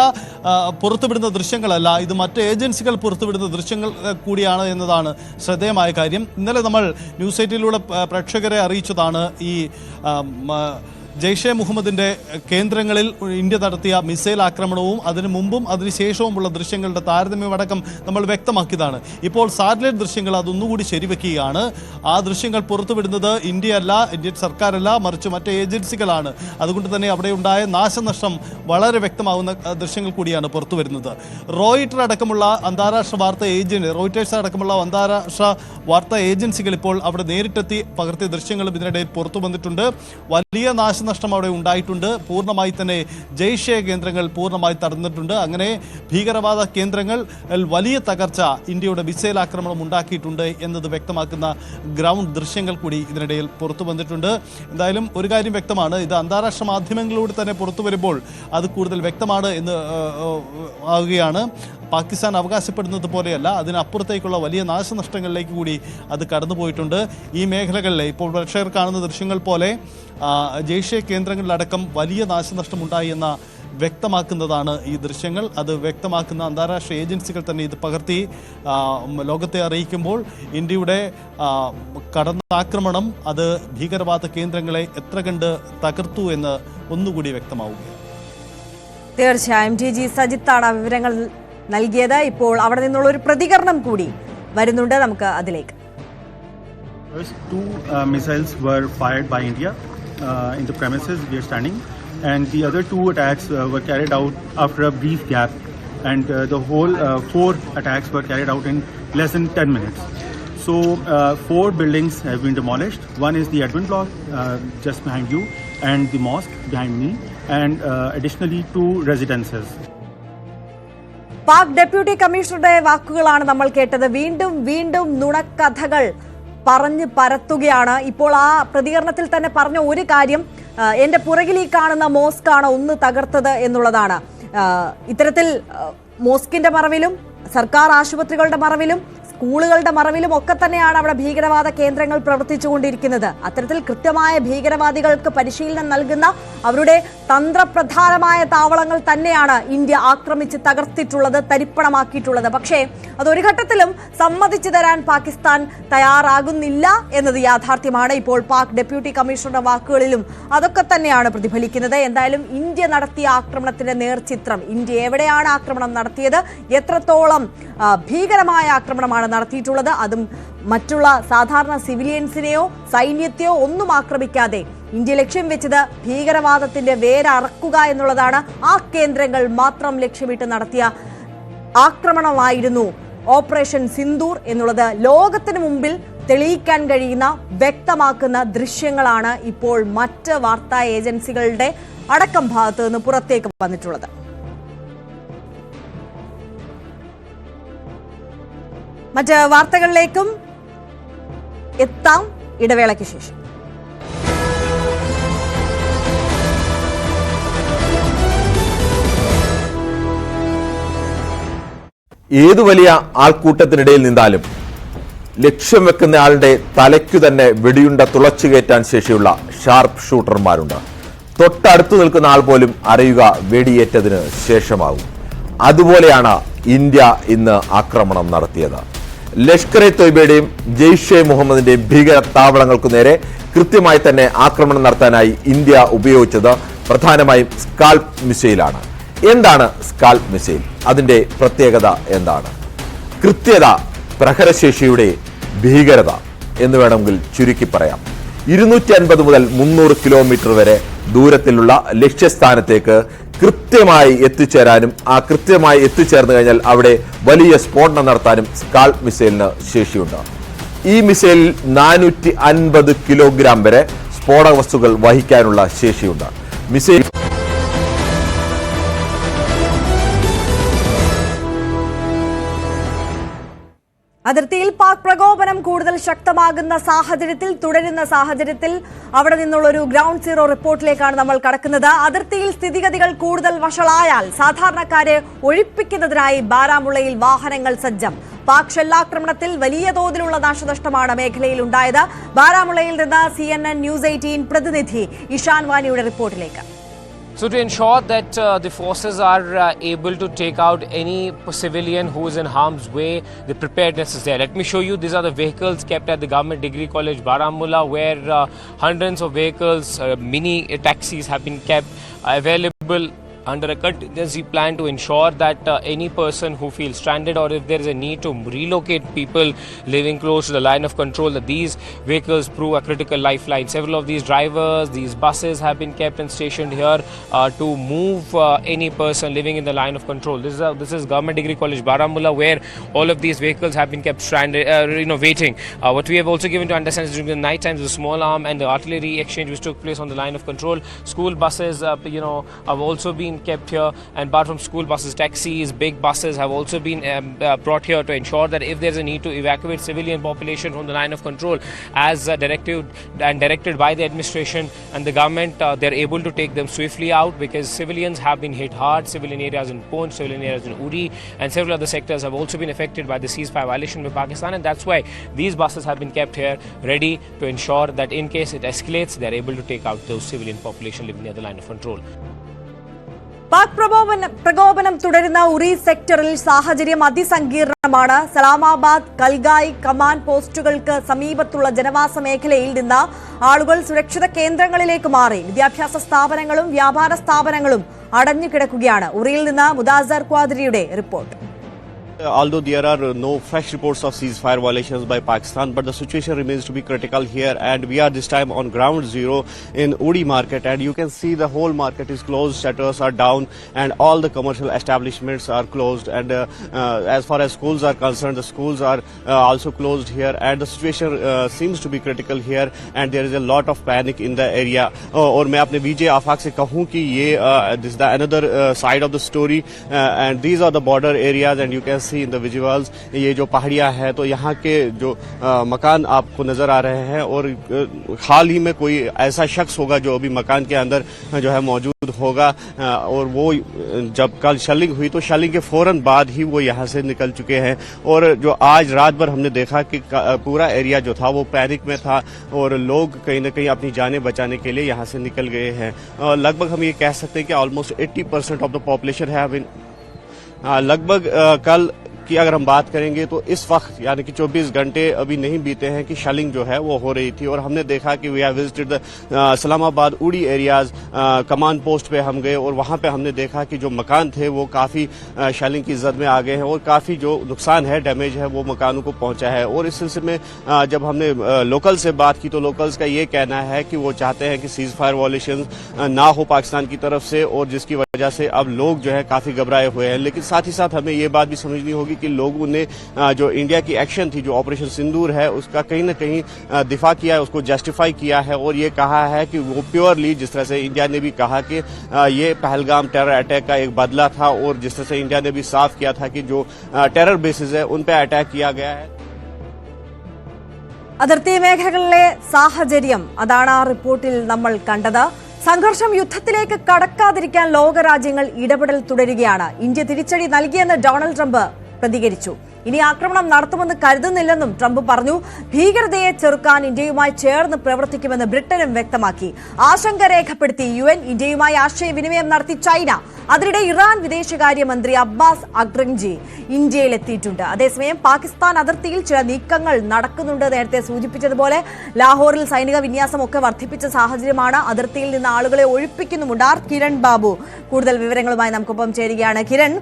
പുറത്തുവിടുന്ന ദൃശ്യങ്ങളല്ല, ഇത് മറ്റ് ഏജൻസികൾ പുറത്തുവിടുന്ന ദൃശ്യങ്ങൾ കൂടിയാണ് എന്നതാണ് ശ്രദ്ധേയമായ കാര്യം. ഇന്നലെ നമ്മൾ ന്യൂസ് 8 പ്രേക്ഷകരെ അറിയിച്ചതാണ് ഈ ജെയ്ഷെ മുഹമ്മദിന്റെ കേന്ദ്രങ്ങളിൽ ഇന്ത്യ നടത്തിയ മിസൈൽ ആക്രമണവും അതിനു മുമ്പും അതിനുശേഷവുമുള്ള ദൃശ്യങ്ങളുടെ താരതമ്യമടക്കം നമ്മൾ വ്യക്തമാക്കിയതാണ്. ഇപ്പോൾ സാറ്റലൈറ്റ് ദൃശ്യങ്ങൾ അതൊന്നുകൂടി ശരിവെക്കുകയാണ്. ആ ദൃശ്യങ്ങൾ പുറത്തുവിടുന്നത് ഇന്ത്യയല്ല, ഇന്ത്യൻ സർക്കാരല്ല, മറിച്ച് മറ്റ് ഏജൻസികളാണ്. അതുകൊണ്ട് തന്നെ അവിടെ ഉണ്ടായ നാശനഷ്ടം വളരെ വ്യക്തമാവുന്ന ദൃശ്യങ്ങൾ കൂടിയാണ് പുറത്തുവരുന്നത്. റോയിട്ടേഴ്സ് അടക്കമുള്ള അന്താരാഷ്ട്ര വാർത്താ ഏജൻസികൾ ഇപ്പോൾ അവിടെ നേരിട്ടെത്തി പകർത്തിയ ദൃശ്യങ്ങളും ഇതിനിടയിൽ പുറത്തു വന്നിട്ടുണ്ട്. വലിയ നാശനഷ്ടം അവിടെ ഉണ്ടായിട്ടുണ്ട്. പൂർണ്ണമായി തന്നെ ജെയ്ഷെ കേന്ദ്രങ്ങൾ പൂർണ്ണമായി തടഞ്ഞിട്ടുണ്ട്. അങ്ങനെ ഭീകരവാദ കേന്ദ്രങ്ങൾ വലിയ തകർച്ച ഇന്ത്യയുടെ മിസൈൽ ആക്രമണം ഉണ്ടാക്കിയിട്ടുണ്ട് എന്നത് വ്യക്തമാക്കുന്ന ഗ്രൗണ്ട് ദൃശ്യങ്ങൾ കൂടി ഇതിനിടയിൽ പുറത്തു വന്നിട്ടുണ്ട്. എന്തായാലും ഒരു കാര്യം വ്യക്തമാണ്, ഇത് അന്താരാഷ്ട്ര മാധ്യമങ്ങളിലൂടെ തന്നെ പുറത്തു വരുമ്പോൾ അത് കൂടുതൽ വ്യക്തമാണ് എന്ന് ആവുകയാണ്. പാകിസ്ഥാൻ അവകാശപ്പെടുന്നത് പോലെയല്ല, അതിനപ്പുറത്തേക്കുള്ള വലിയ നാശനഷ്ടങ്ങളിലേക്ക് കൂടി അത് കടന്നുപോയിട്ടുണ്ട്. ഈ മേഖലകളിലെ ഇപ്പോൾ പ്രേക്ഷകർ കാണുന്ന ദൃശ്യങ്ങൾ പോലെ ജെയ്ഷെ കേന്ദ്രങ്ങളിലടക്കം വലിയ നാശനഷ്ടമുണ്ടായി എന്ന വ്യക്തമാക്കുന്നതാണ് ഈ ദൃശ്യങ്ങൾ. അത് വ്യക്തമാക്കുന്ന അന്താരാഷ്ട്ര ഏജൻസികൾ തന്നെ ഇത് പകർത്തി ലോകത്തെ അറിയിക്കുമ്പോൾ ഇന്ത്യയുടെ കടന്നാക്രമണം അത് ഭീകരവാദ കേന്ദ്രങ്ങളെ എത്ര കണ്ട് തകർത്തു എന്ന് ഒന്നുകൂടി വ്യക്തമാവുകയാണ്. തീർച്ചയായും ജി സജിത്താണ് വിവരങ്ങൾ നൽകിയത്. ഇപ്പോൾ അവിടെ നിന്നുള്ള ഒരു പ്രതികരണം കൂടി വരുന്നുണ്ട്, നമുക്ക് അതിലേക്ക്. First two missiles were fired by India in the premises we are standing, and the other two attacks were carried out after a brief gap, and the whole four attacks were carried out in less than 10 minutes. So 4 buildings have been demolished. One is the admin block just behind you, and the mosque behind me, and additionally 2 residences. Pak deputy കമ്മീഷണറുടെ വാക്കുകളാണ് നമ്മൾ കേട്ടത്. വീണ്ടും വീണ്ടും നുണക്കഥകൾ പറഞ്ഞ് പരത്തുകയാണ്. ഇപ്പോൾ ആ പ്രതികരണത്തിൽ തന്നെ പറഞ്ഞ ഒരു കാര്യം, എന്റെ പുറകിൽ ഈ കാണുന്ന മോസ്കാണ് ഒന്ന് തകർത്തത് എന്നുള്ളതാണ്. ഇത്തരത്തിൽ മോസ്കിന്റെ മറവിലും സർക്കാർ ആശുപത്രികളുടെ മറവിലും സ്കൂളുകളുടെ മറവിലും ഒക്കെ തന്നെയാണ് അവിടെ ഭീകരവാദ കേന്ദ്രങ്ങൾ പ്രവർത്തിച്ചുകൊണ്ടിരിക്കുന്നത്. അത്തരത്തിൽ കൃത്യമായ ഭീകരവാദികൾക്ക് പരിശീലനം നൽകുന്ന അവരുടെ തന്ത്രപ്രധാനമായ താവളങ്ങൾ തന്നെയാണ് ഇന്ത്യ ആക്രമിച്ച് തകർത്തിട്ടുള്ളത്, തരിപ്പണമാക്കിയിട്ടുള്ളത്. പക്ഷേ അതൊരു ഘട്ടത്തിലും സമ്മതിച്ചു തരാൻ പാകിസ്ഥാൻ തയ്യാറാകുന്നില്ല എന്നത് യാഥാർത്ഥ്യമാണ്. ഇപ്പോൾ പാക് ഡെപ്യൂട്ടി കമ്മീഷണറുടെ വാക്കുകളിലും അതൊക്കെ തന്നെയാണ് പ്രതിഫലിക്കുന്നത്. എന്തായാലും ഇന്ത്യ നടത്തിയ ആക്രമണത്തിന്റെ നേർചിത്രം, ഇന്ത്യ എവിടെയാണ് ആക്രമണം നടത്തിയത്, എത്രത്തോളം ഭീകരമായ ആക്രമണമാണ് നടത്തിയിട്ടുള്ളത്, അതും മറ്റുള്ള സാധാരണ സിവിലിയൻസിനെയോ സൈന്യത്തെയോ ഒന്നും ആക്രമിക്കാതെ ഇന്ത്യ ലക്ഷ്യം വെച്ചത് ഭീകരവാദത്തിന്റെ വേരറക്കുക എന്നുള്ളതാണ്. ആ കേന്ദ്രങ്ങൾ മാത്രം ലക്ഷ്യമിട്ട് നടത്തിയ ആക്രമണമായിരുന്നു ഓപ്പറേഷൻ സിന്ദൂർ എന്നുള്ളത് ലോകത്തിന് മുമ്പിൽ തെളിയിക്കാൻ കഴിയുന്ന വ്യക്തമാക്കുന്ന ദൃശ്യങ്ങളാണ് ഇപ്പോൾ മറ്റ് വാർത്താ ഏജൻസികളുടെ അടക്കം ഭാഗത്തു നിന്ന് പുറത്തേക്ക് വന്നിട്ടുള്ളത്. മറ്റ് വാർത്തകളിലേക്കും എത്താം ഇടവേളയ്ക്ക് ശേഷം. ഏതു വലിയ ആൾക്കൂട്ടത്തിനിടയിൽ നിന്നാലും ലക്ഷ്യം വെക്കുന്ന ആളുടെ തലയ്ക്കു തന്നെ വെടിയുണ്ട തുളച്ചു കയറ്റാൻ ശേഷിയുള്ള ഷാർപ്പ് ഷൂട്ടർമാരുണ്ട്. തൊട്ടടുത്ത് നിൽക്കുന്ന ആൾ പോലും അറിയുക വെടിയേറ്റതിന് ശേഷമാകും. അതുപോലെയാണ് ഇന്ത്യ ഇന്ന് ആക്രമണം നടത്തിയത്. ലഷ്കർ എ തൊയ്ബയുടെയും ജെയ്ഷെ മുഹമ്മദിന്റെയും ഭീകര താവളങ്ങൾക്കു നേരെ കൃത്യമായി തന്നെ ആക്രമണം നടത്താനായി ഇന്ത്യ ഉപയോഗിച്ചത് പ്രധാനമായും സ്കാൽപ് മിസൈലാണ്. എന്താണ് സ്കാൽപ് മിസൈൽ? അതിന്റെ പ്രത്യേകത എന്താണ്? കൃത്യത, പ്രഹരശേഷിയുടെ ഭീകരത എന്ന് വേണമെങ്കിൽ ചുരുക്കി പറയാം. 250 മുതൽ 300 കിലോമീറ്റർ വരെ ദൂരത്തിലുള്ള ലക്ഷ്യസ്ഥാനത്തേക്ക് കൃത്യമായി എത്തിച്ചേരാനും ആ കൃത്യമായി എത്തിച്ചേർന്നു കഴിഞ്ഞാൽ അവിടെ വലിയ സ്ഫോടനം നടത്താനും സ്കാൾപ് മിസൈലിന് ശേഷിയുണ്ട്. ഈ മിസൈലിൽ 450 കിലോഗ്രാം വരെ സ്ഫോടക വസ്തുക്കൾ വഹിക്കാനുള്ള ശേഷിയുണ്ട്. മിസൈൽ അതിർത്തിയിൽ പാക് പ്രകോപനം കൂടുതൽ ശക്തമാകുന്ന സാഹചര്യത്തിൽ അവിടെ നിന്നുള്ള ഒരു ഗ്രൗണ്ട് സീറോ റിപ്പോർട്ടിലേക്കാണ് നമ്മൾ കടക്കുന്നത്. അതിർത്തിയിൽ സ്ഥിതിഗതികൾ കൂടുതൽ വഷളായാൽ സാധാരണക്കാരെ ഒഴിപ്പിക്കുന്നതിനായി ബാരാമുള്ളയിൽ വാഹനങ്ങൾ സജ്ജം. പാക് ഷെല്ലാക്രമണത്തിൽ വലിയ തോതിലുള്ള നാശനഷ്ടമാണ് മേഖലയിൽ ഉണ്ടായത്. ബാരാമുള്ളയിൽ നിന്ന് CNN ന്യൂസ് 18 പ്രതിനിധി ഇഷാൻ വാനിയുടെ റിപ്പോർട്ടിലേക്ക്. So to ensure that the forces are able to take out any civilian who is in harm's way, the preparedness is there. Let me show you, these are the vehicles kept at the Government Degree College Baramulla, where hundreds of vehicles, mini taxis have been kept available under a contingency plan to ensure that any person who feels stranded, or if there is a need to relocate people living close to the line of control, that these vehicles prove a critical lifeline. Several of these drivers, these buses have been kept and stationed here to move any person living in the line of control. This is Government Degree College Baramulla, where all of these vehicles have been kept stranded, waiting. What we have also given to understand is during the night times, the small arm and the artillery exchange which took place on the line of control, school buses, have also been kept here, and apart from school buses, taxis, big buses have also been brought here to ensure that if there is a need to evacuate civilian population from the line of control, as directed by the administration and the government, they are able to take them swiftly out, because civilians have been hit hard. Civilian areas in Poonch, civilian areas in Uri, and several other sectors have also been affected by the ceasefire violation with Pakistan, and that's why these buses have been kept here ready to ensure that in case it escalates, they are able to take out those civilian population living near the line of control. Pak പ്രകോപനം തുടരുന്ന ഉറി സെക്ടറിൽ സാഹചര്യം അതിസങ്കീർണമാണ്. സലാമാബാദ്, കൽഗായ് command പോസ്റ്റുകൾക്ക് സമീപത്തുള്ള ജനവാസ മേഖലയിൽ നിന്ന് ആളുകൾ സുരക്ഷിത കേന്ദ്രങ്ങളിലേക്ക് മാറി. വിദ്യാഭ്യാസ സ്ഥാപനങ്ങളും വ്യാപാര സ്ഥാപനങ്ങളും അടഞ്ഞുകിടക്കുകയാണ്. ഉറിയിൽ നിന്ന് മുദാസർ ഖ്വാദ്രിയുടെ report. Although there are no fresh reports of ceasefire violations by Pakistan, but the situation remains to be critical here, and we are this time on ground zero in Uri market, and you can see the whole market is closed, shutters are down, and all the commercial establishments are closed, and as far as schools are concerned, the schools are also closed here, and the situation seems to be critical here, and there is a lot of panic in the area. और मैं अपने विजय आफाक से कहूँ कि ये this is the another side of the story, and these are the border areas, and you can see in the visuals, ये जो पहाड़ियाँ है, तो यहाँ के जो मकान आपको नजर आ रहे हैं, और हाल ही में कोई ऐसा शख्स होगा जो अभी मकान के अंदर जो है मौजूद होगा, और वो जब कल शेलिंग हुई तो शेलिंग के फौरन बाद ही वो यहाँ से निकल चुके हैं, और जो आज रात भर हमने देखा कि पूरा एरिया जो था वो पैनिक में था, और लोग कहीं न कहीं अपनी जानें बचाने के लिए यहाँ से निकल गए हैं. लगभग हम ये कह सकते हैं कि ऑलमोस्ट 80% ऑफ द पॉपुलेशन है लगभग कल की अगर हम बात करेंगे तो इस वक्त यानी कि 24 घंटे अभी नहीं बीते हैं कि शेलिंग जो है वो हो रही थी, और हमने देखा कि we have visited the Salamabad Uri areas. Command post पे हम गए, और वहां पे हमने देखा कि जो मकान थे वो काफ़ी शेलिंग की जद में आ गए हैं, और काफ़ी जो नुकसान है, डैमेज है, वो मकानों को पहुंचा है. और इस सिलसिले में जब हमने लोकल से बात की तो लोकल्स का ये कहना है कि वो चाहते हैं कि सीज फायर वॉयलेशन ना हो पाकिस्तान की तरफ से, और जिसकी वजह से अब लोग जो है काफ़ी घबराए हुए हैं. लेकिन साथ ही साथ हमें ये बात भी समझनी होगी कि लोगों ने जो इंडिया की एक्शन थी, जो ऑपरेशन सिंदूर है, उसका कहीं न कहीं दिफा किया है, उसको जस्टिफाई किया है, और ये कहा है कि वो प्योरली, जिस तरह से इंडिया ने भी कहा कि ये पहलगाम टेरर अटैक का एक बदला था, और जिस तरह से इंडिया ने भी साफ किया था कि जो टेरर बेसिस है उन पर अटैक किया गया है. അതിർത്തി മേഖലകളിലെ സാഹചര്യം അതാണ് ആ റിപ്പോർട്ടിൽ നമ്മൾ കണ്ടത്. സംഘർഷം യുദ്ധത്തിലേക്ക് കടക്കാതിരിക്കാൻ ലോകരാജ്യങ്ങൾ ഇടപെടൽ തുടരുകയാണ്. ഇന്ത്യ തിരിച്ചടി നൽകിയെന്ന് ഡൊണാൾഡ് ട്രംപ് പ്രതികരിച്ചു. ഇനി ആക്രമണം നടത്തുമെന്ന് കരുതുന്നില്ലെന്നും ട്രംപ് പറഞ്ഞു. ഭീകരതയെ ചെറുക്കാൻ ഇന്ത്യയുമായി ചേർന്ന് പ്രവർത്തിക്കുമെന്ന് ബ്രിട്ടനും വ്യക്തമാക്കി. ആശങ്ക രേഖപ്പെടുത്തി UN. ഇന്ത്യയുമായി ആശയവിനിമയം നടത്തി ചൈന. അതിനിടെ ഇറാൻ വിദേശകാര്യമന്ത്രി അബ്ബാസ് അക്രംജി ഇന്ത്യയിലെത്തിയിട്ടുണ്ട്. അതേസമയം പാകിസ്ഥാൻ അതിർത്തിയിൽ ചില നീക്കങ്ങൾ നടക്കുന്നുണ്ട്. നേരത്തെ സൂചിപ്പിച്ചതുപോലെ ലാഹോറിൽ സൈനിക വിന്യാസം ഒക്കെ വർദ്ധിപ്പിച്ച സാഹചര്യമാണ്. അതിർത്തിയിൽ നിന്ന് ആളുകളെ ഒഴിപ്പിക്കുന്നുമുണ്ട്. കിരൺ ബാബു കൂടുതൽ വിവരങ്ങളുമായി നമുക്കൊപ്പം ചേരുകയാണ്. കിരൺ,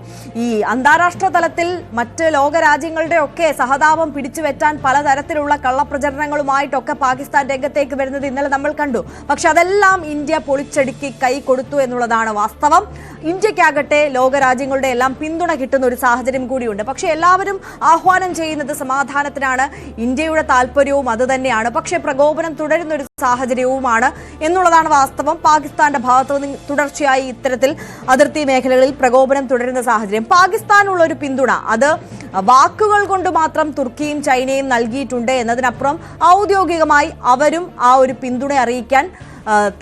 ഈ അന്താരാഷ്ട്ര തലത്തിൽ മറ്റ് ലോകരാജ്യങ്ങൾ രാജ്യങ്ങളുടെ ഒക്കെ സഹതാപം പിടിച്ചുപറ്റാൻ പലതരത്തിലുള്ള കള്ളപ്രചരണങ്ങളുമായിട്ടൊക്കെ പാകിസ്ഥാൻ രംഗത്തേക്ക് വരുന്നത് ഇന്നലെ നമ്മൾ കണ്ടു. പക്ഷെ അതെല്ലാം ഇന്ത്യ പൊളിച്ചടുക്കി കൈ കൊടുത്തു എന്നുള്ളതാണ് വാസ്തവം. ഇന്ത്യക്കാകട്ടെ ലോകരാജ്യങ്ങളുടെ എല്ലാം പിന്തുണ കിട്ടുന്ന ഒരു സാഹചര്യം കൂടിയുണ്ട്. പക്ഷെ എല്ലാവരും ആഹ്വാനം ചെയ്യുന്നത് സമാധാനത്തിനാണ്. ഇന്ത്യയുടെ താല്പര്യവും അത് തന്നെയാണ്. പക്ഷെ പ്രകോപനം തുടരുന്ന ഒരു സാഹചര്യവുമാണ് എന്നുള്ളതാണ് വാസ്തവം. പാകിസ്ഥാന്റെ ഭാഗത്തു നിന്ന് തുടർച്ചയായി ഇത്തരത്തിൽ അതിർത്തി മേഖലകളിൽ പ്രകോപനം തുടരുന്ന സാഹചര്യം. പാകിസ്ഥാനുള്ള ഒരു പിന്തുണ അത് വാക്കുകൾ കൊണ്ട് മാത്രം തുർക്കിയും ചൈനയും നൽകിയിട്ടുണ്ട് എന്നതിനപ്പുറം ഔദ്യോഗികമായി അവരും ആ ഒരു പിന്തുണ അറിയിക്കാൻ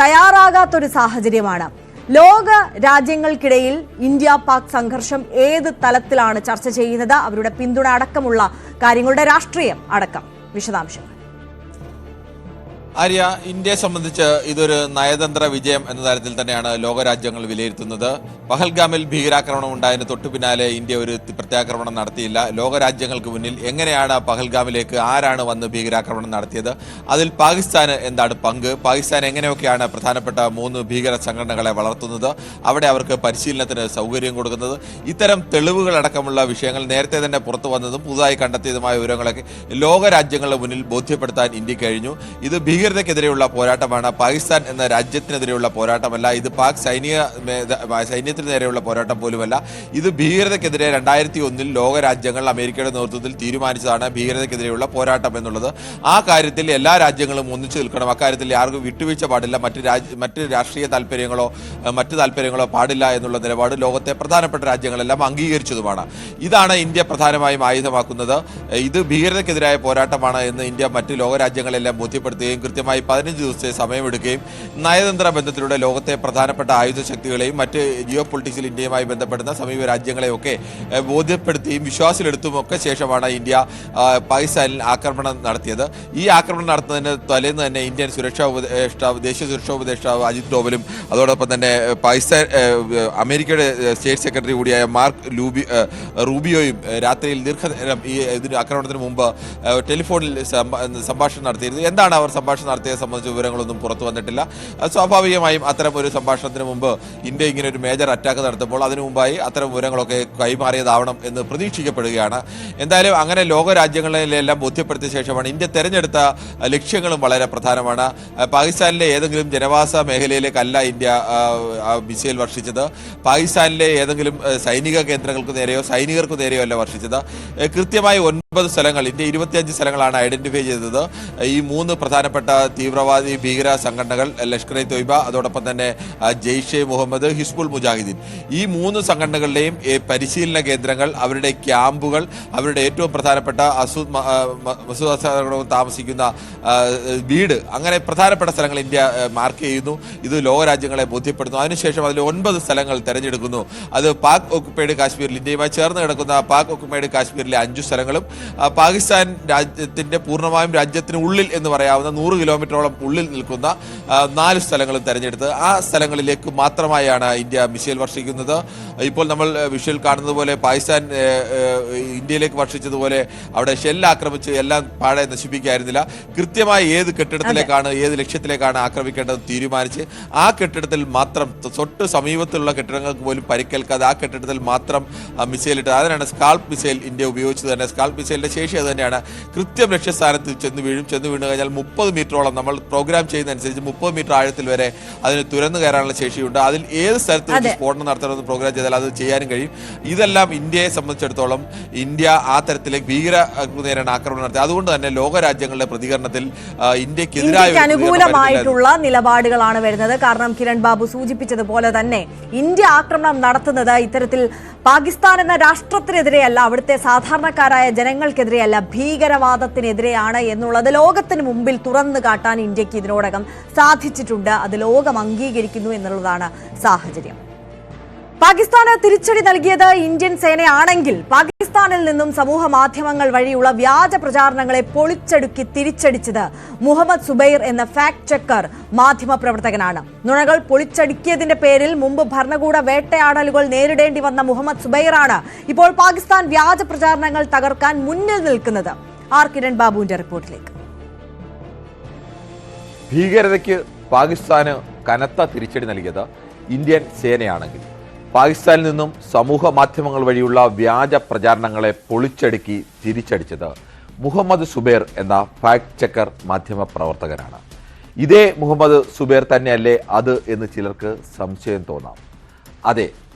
തയ്യാറാകാത്തൊരു സാഹചര്യമാണ്. ലോക രാജ്യങ്ങൾക്കിടയിൽ ഇന്ത്യ പാക് സംഘർഷം ഏത് തലത്തിലാണ് ചർച്ച ചെയ്യുന്നത്, അവരുടെ പിന്തുണ അടക്കമുള്ള കാര്യങ്ങളുടെ രാഷ്ട്രീയം അടക്കം വിശദാംശങ്ങൾ. ആര്യ, ഇന്ത്യയെ സംബന്ധിച്ച് ഇതൊരു നയതന്ത്ര വിജയം എന്ന തരത്തിൽ തന്നെയാണ് ലോകരാജ്യങ്ങൾ വിലയിരുത്തുന്നത്. പഹൽഗാമിൽ ഭീകരാക്രമണം ഉണ്ടായതിന് തൊട്ടു പിന്നാലെ ഇന്ത്യ ഒരു പ്രത്യാക്രമണം നടത്തിയില്ല. ലോകരാജ്യങ്ങൾക്ക് മുന്നിൽ എങ്ങനെയാണ് പഹൽഗാമിലേക്ക് ആരാണ് വന്ന് ഭീകരാക്രമണം നടത്തിയത്, അതിൽ പാകിസ്ഥാന് എന്താണ് പങ്ക്, പാകിസ്ഥാൻ എങ്ങനെയൊക്കെയാണ് പ്രധാനപ്പെട്ട 3 ഭീകര സംഘടനകളെ വളർത്തുന്നത്, അവിടെ അവർക്ക് പരിശീലനത്തിന് സൗകര്യം കൊടുക്കുന്നത്, ഇത്തരം തെളിവുകളടക്കമുള്ള വിഷയങ്ങൾ നേരത്തെ തന്നെ പുറത്തു വന്നതും പുതുതായി കണ്ടെത്തിയതുമായ വിവരങ്ങളൊക്കെ ലോകരാജ്യങ്ങളുടെ മുന്നിൽ ബോധ്യപ്പെടുത്താൻ ഇന്ത്യക്ക് കഴിഞ്ഞു. ഇത് ഭീകരതയ്ക്കെതിരെയുള്ള പോരാട്ടമാണ്, പാകിസ്ഥാൻ എന്ന രാജ്യത്തിനെതിരെയുള്ള പോരാട്ടമല്ല. ഇത് പാക് സൈന്യത്തിന് നേരെയുള്ള പോരാട്ടം പോലുമല്ല. ഇത് ഭീകരതയ്ക്കെതിരെ 2001 ലോകരാജ്യങ്ങൾ അമേരിക്കയുടെ നേതൃത്വത്തിൽ തീരുമാനിച്ചതാണ് ഭീകരതയ്ക്കെതിരെയുള്ള പോരാട്ടം എന്നുള്ളത്. ആ കാര്യത്തിൽ എല്ലാ രാജ്യങ്ങളും ഒന്നിച്ചു നിൽക്കണം. അക്കാര്യത്തിൽ ആർക്കും വിട്ടുവീഴ്ച പാടില്ല. മറ്റ് രാഷ്ട്രീയ താല്പര്യങ്ങളോ മറ്റ് താല്പര്യങ്ങളോ പാടില്ല എന്നുള്ള നിലപാട് ലോകത്തെ പ്രധാനപ്പെട്ട രാജ്യങ്ങളെല്ലാം അംഗീകരിച്ചതുമാണ്. ഇതാണ് ഇന്ത്യ പ്രധാനമായും ആയുധമാക്കുന്നത്. ഇത് ഭീകരതയ്ക്കെതിരായ പോരാട്ടമാണ് എന്ന് ഇന്ത്യ മറ്റ് ലോകരാജ്യങ്ങളെല്ലാം ബോധ്യപ്പെടുത്തുകയും കൃത്യമായി 15 ദിവസത്തെ സമയമെടുക്കുകയും നയതന്ത്ര ബന്ധത്തിലൂടെ ലോകത്തെ പ്രധാനപ്പെട്ട ആയുധ ശക്തികളെയും മറ്റ് ജിയോ പൊളിറ്റിക്സിൽ ഇന്ത്യയുമായി ബന്ധപ്പെടുന്ന സമീപ രാജ്യങ്ങളെയൊക്കെ ബോധ്യപ്പെടുത്തിയും വിശ്വാസത്തിലെടുത്തും ഒക്കെ ശേഷമാണ് ഇന്ത്യ പാകിസ്ഥാനിൽ ആക്രമണം നടത്തിയത്. ഈ ആക്രമണം നടത്തുന്നതിന് തലേന്ന് തന്നെ ഇന്ത്യൻ ദേശീയ സുരക്ഷാ ഉപദേഷ്ടാവ് അജിത് ഡോവലും അതോടൊപ്പം തന്നെ പാകിസ്ഥാൻ അമേരിക്കയുടെ സ്റ്റേറ്റ് സെക്രട്ടറി കൂടിയായ മാർക്ക് റൂബിയോയും രാത്രിയിൽ ദീർഘനേരം ഈ ആക്രമണത്തിന് മുമ്പ് ടെലിഫോണിൽ സംഭാഷണം നടത്തിയിരുന്നു. എന്താണ് അവർ സംഭാഷണം നടത്തിയതെ സംബന്ധിച്ച വിവരങ്ങളൊന്നും പുറത്തു വന്നിട്ടില്ല. സ്വാഭാവികമായും അത്തരം ഒരു സംഭാഷണത്തിന് മുമ്പ് ഇന്ത്യ ഇങ്ങനെ ഒരു മേജർ അറ്റാക്ക് നടത്തുമ്പോൾ അതിനു മുമ്പായി അത്തരം വിവരങ്ങളൊക്കെ കൈമാറിയതാവണം എന്ന് പ്രതീക്ഷിക്കപ്പെടുകയാണ്. എന്തായാലും അങ്ങനെ ലോകരാജ്യങ്ങളിലെല്ലാം ബോധ്യപ്പെടുത്തിയ ശേഷമാണ് ഇന്ത്യ തെരഞ്ഞെടുത്ത ലക്ഷ്യങ്ങളും വളരെ പ്രധാനമാണ്. പാകിസ്ഥാനിലെ ഏതെങ്കിലും ജനവാസ മേഖലയിലേക്കല്ല ഇന്ത്യ മിസൈൽ വർഷിച്ചത്. പാകിസ്ഥാനിലെ ഏതെങ്കിലും സൈനിക കേന്ദ്രങ്ങൾക്ക് നേരെയോ സൈനികർക്ക് നേരെയോ അല്ല വർഷിച്ചത്. കൃത്യമായി 9 സ്ഥലങ്ങൾ, ഇന്ത്യ 25 സ്ഥലങ്ങളാണ് ഐഡന്റിഫൈ ചെയ്തത്. ഈ 3 പ്രധാനപ്പെട്ട തീവ്രവാദി ഭീകര സംഘടനകൾ ലഷ്കർ ഇ തൊയ്ബ, അതോടൊപ്പം തന്നെ ജെയ്ഷെ മുഹമ്മദ്, ഹിസ്ബുൾ മുജാഹിദീൻ, ഈ 3 സംഘടനകളുടെയും പരിശീലന കേന്ദ്രങ്ങൾ, അവരുടെ ക്യാമ്പുകൾ, അവരുടെ ഏറ്റവും പ്രധാനപ്പെട്ട മസൂദ് അസറും താമസിക്കുന്ന വീട്, അങ്ങനെ പ്രധാനപ്പെട്ട സ്ഥലങ്ങൾ ഇന്ത്യ മാർക്ക് ചെയ്യുന്നു. ഇത് ലോകരാജ്യങ്ങളെ ബോധ്യപ്പെടുന്നു. അതിനുശേഷം അതിൽ 9 സ്ഥലങ്ങൾ തെരഞ്ഞെടുക്കുന്നു. അത് പാക് ഓക്കുപ്പൈഡ് കാശ്മീരിൽ, ഇന്ത്യയുമായി ചേർന്ന് കിടക്കുന്ന പാക് ഓക്കുപ്പൈഡ് കാശ്മീരിലെ 5 സ്ഥലങ്ങളും പാകിസ്ഥാൻ രാജ്യത്തിന്റെ പൂർണ്ണമായും രാജ്യത്തിന് ഉള്ളിൽ എന്ന് പറയാവുന്ന 100 കിലോമീറ്ററോളം ഉള്ളിൽ നിൽക്കുന്ന 4 സ്ഥലങ്ങളും തെരഞ്ഞെടുത്ത് ആ സ്ഥലങ്ങളിലേക്ക് മാത്രമായാണ് ഇന്ത്യ മിസൈൽ വർഷിക്കുന്നത്. ഇപ്പോൾ നമ്മൾ വിഷ്വൽ കാണുന്നത് പോലെ പാകിസ്ഥാൻ ഇന്ത്യയിലേക്ക് വർഷിച്ചതുപോലെ അവിടെ ഷെല്ല് ആക്രമിച്ച് എല്ലാം പാടെ നശിപ്പിക്കായിരുന്നില്ല. കൃത്യമായി ഏത് കെട്ടിടത്തിലേക്കാണ് ഏത് ലക്ഷ്യത്തിലേക്കാണ് ആക്രമിക്കേണ്ടത് തീരുമാനിച്ച് ആ കെട്ടിടത്തിൽ മാത്രം, തൊട്ട് സമീപത്തുള്ള കെട്ടിടങ്ങൾക്ക് പോലും പരിക്കേൽക്കാതെ ആ കെട്ടിടത്തിൽ മാത്രം മിസൈൽ ഇട്ട്, അതിനാണ് സ്കാൾപ്പ് മിസൈൽ ഇന്ത്യ ഉപയോഗിച്ചത് തന്നെ. സ്കാൾപ്പ് മിസൈലിന്റെ ശേഷി അത് തന്നെയാണ്. കൃത്യം ലക്ഷ്യസ്ഥാനത്ത് ചെന്ന് വീണ് കഴിഞ്ഞാൽ 30 മീറ്ററോളം, നമ്മൾ പ്രോഗ്രാം ചെയ്യുന്നതനുസരിച്ച് 30 മീറ്റർ ആഴത്തിൽ വരെ അതിന് തുരന്നു കയറാനുള്ള ശേഷിയുണ്ട്. അതിൽ ഏത് സ്ഥലത്ത് വെച്ച് സ്ഫോടനം നടത്തണമെന്ന് പ്രോഗ്രാം ചെയ്താൽ അത് ചെയ്യാനും കഴിയും. ഇതെല്ലാം ഇന്ത്യയെ സംബന്ധിച്ചിടത്തോളം ഇന്ത്യ ആ തരത്തിലേക്ക് ഭീകരർക്ക് നേരെയാണ് ആക്രമണം നടത്തിയത്. അതുകൊണ്ട് തന്നെ ലോകരാജ്യങ്ങളുടെ പ്രതികരണത്തിൽ ഇന്ത്യക്കെതിരായ അനുകൂലമായിട്ടുള്ള നിലപാടുകളാണ് വരുന്നത്. കാരണം കിരൺ ബാബു സൂചിപ്പിച്ചതുപോലെ തന്നെ ഇന്ത്യ ആക്രമണം നടത്തുന്നത് ഇത്തരത്തിൽ പാകിസ്ഥാൻ എന്ന രാഷ്ട്രത്തിനെതിരെയല്ല, അവിടുത്തെ സാധാരണക്കാരായ ജനങ്ങൾക്കെതിരെയല്ല, ഭീകരവാദത്തിനെതിരെയാണ് എന്നുള്ളത് ലോകത്തിന് മുമ്പിൽ തുറന്നു കാട്ടാൻ ഇന്ത്യക്ക് ഇതിനോടകം സാധിച്ചിട്ടുണ്ട്. അത് ലോകം അംഗീകരിക്കുന്നു എന്നുള്ളതാണ് സാഹചര്യം. പാകിസ്ഥാന് തിരിച്ചടി നൽകിയത് ഇന്ത്യൻ സേനയാണെങ്കിൽ പാകിസ്ഥാനിൽ നിന്നും സമൂഹ മാധ്യമങ്ങൾ വഴിയുള്ള വ്യാജ പ്രചാരണങ്ങളെ പൊളിച്ചടുക്കി തിരിച്ചടിച്ചത് മുഹമ്മദ് സുബൈർ എന്ന ഫാക്ട് ചെക്കർ മാധ്യമ പ്രവർത്തകനാണ്. നുണകൾ പൊളിച്ചടുക്കിയതിന്റെ പേരിൽ മുമ്പ് ഭരണകൂട വേട്ടയാടലുകൾ നേരിടേണ്ടി വന്ന മുഹമ്മദ് സുബൈറാണ് ഇപ്പോൾ പാകിസ്ഥാൻ വ്യാജ പ്രചാരണങ്ങൾ തകർക്കാൻ മുന്നിൽ നിൽക്കുന്നത്. ആർ കിരൺ ബാബുവിന്റെ റിപ്പോർട്ടിലേക്ക്. ഭീകരതയ്ക്ക് പാകിസ്ഥാന് കനത്ത തിരിച്ചടി നൽകിയത് ഇന്ത്യൻ സേനയാണെങ്കിൽ പാകിസ്ഥാനിൽ നിന്നും സമൂഹ മാധ്യമങ്ങൾ വഴിയുള്ള വ്യാജ പ്രചാരണങ്ങളെ പൊളിച്ചടുക്കി തിരിച്ചടിച്ചത് മുഹമ്മദ് സുബൈർ എന്ന ഫാക്ട് ചെക്കർ മാധ്യമ പ്രവർത്തകനാണ്. ഇതേ മുഹമ്മദ് സുബൈർ തന്നെയല്ലേ അത് എന്ന് ചിലർക്ക് സംശയം തോന്നാം. അതെ,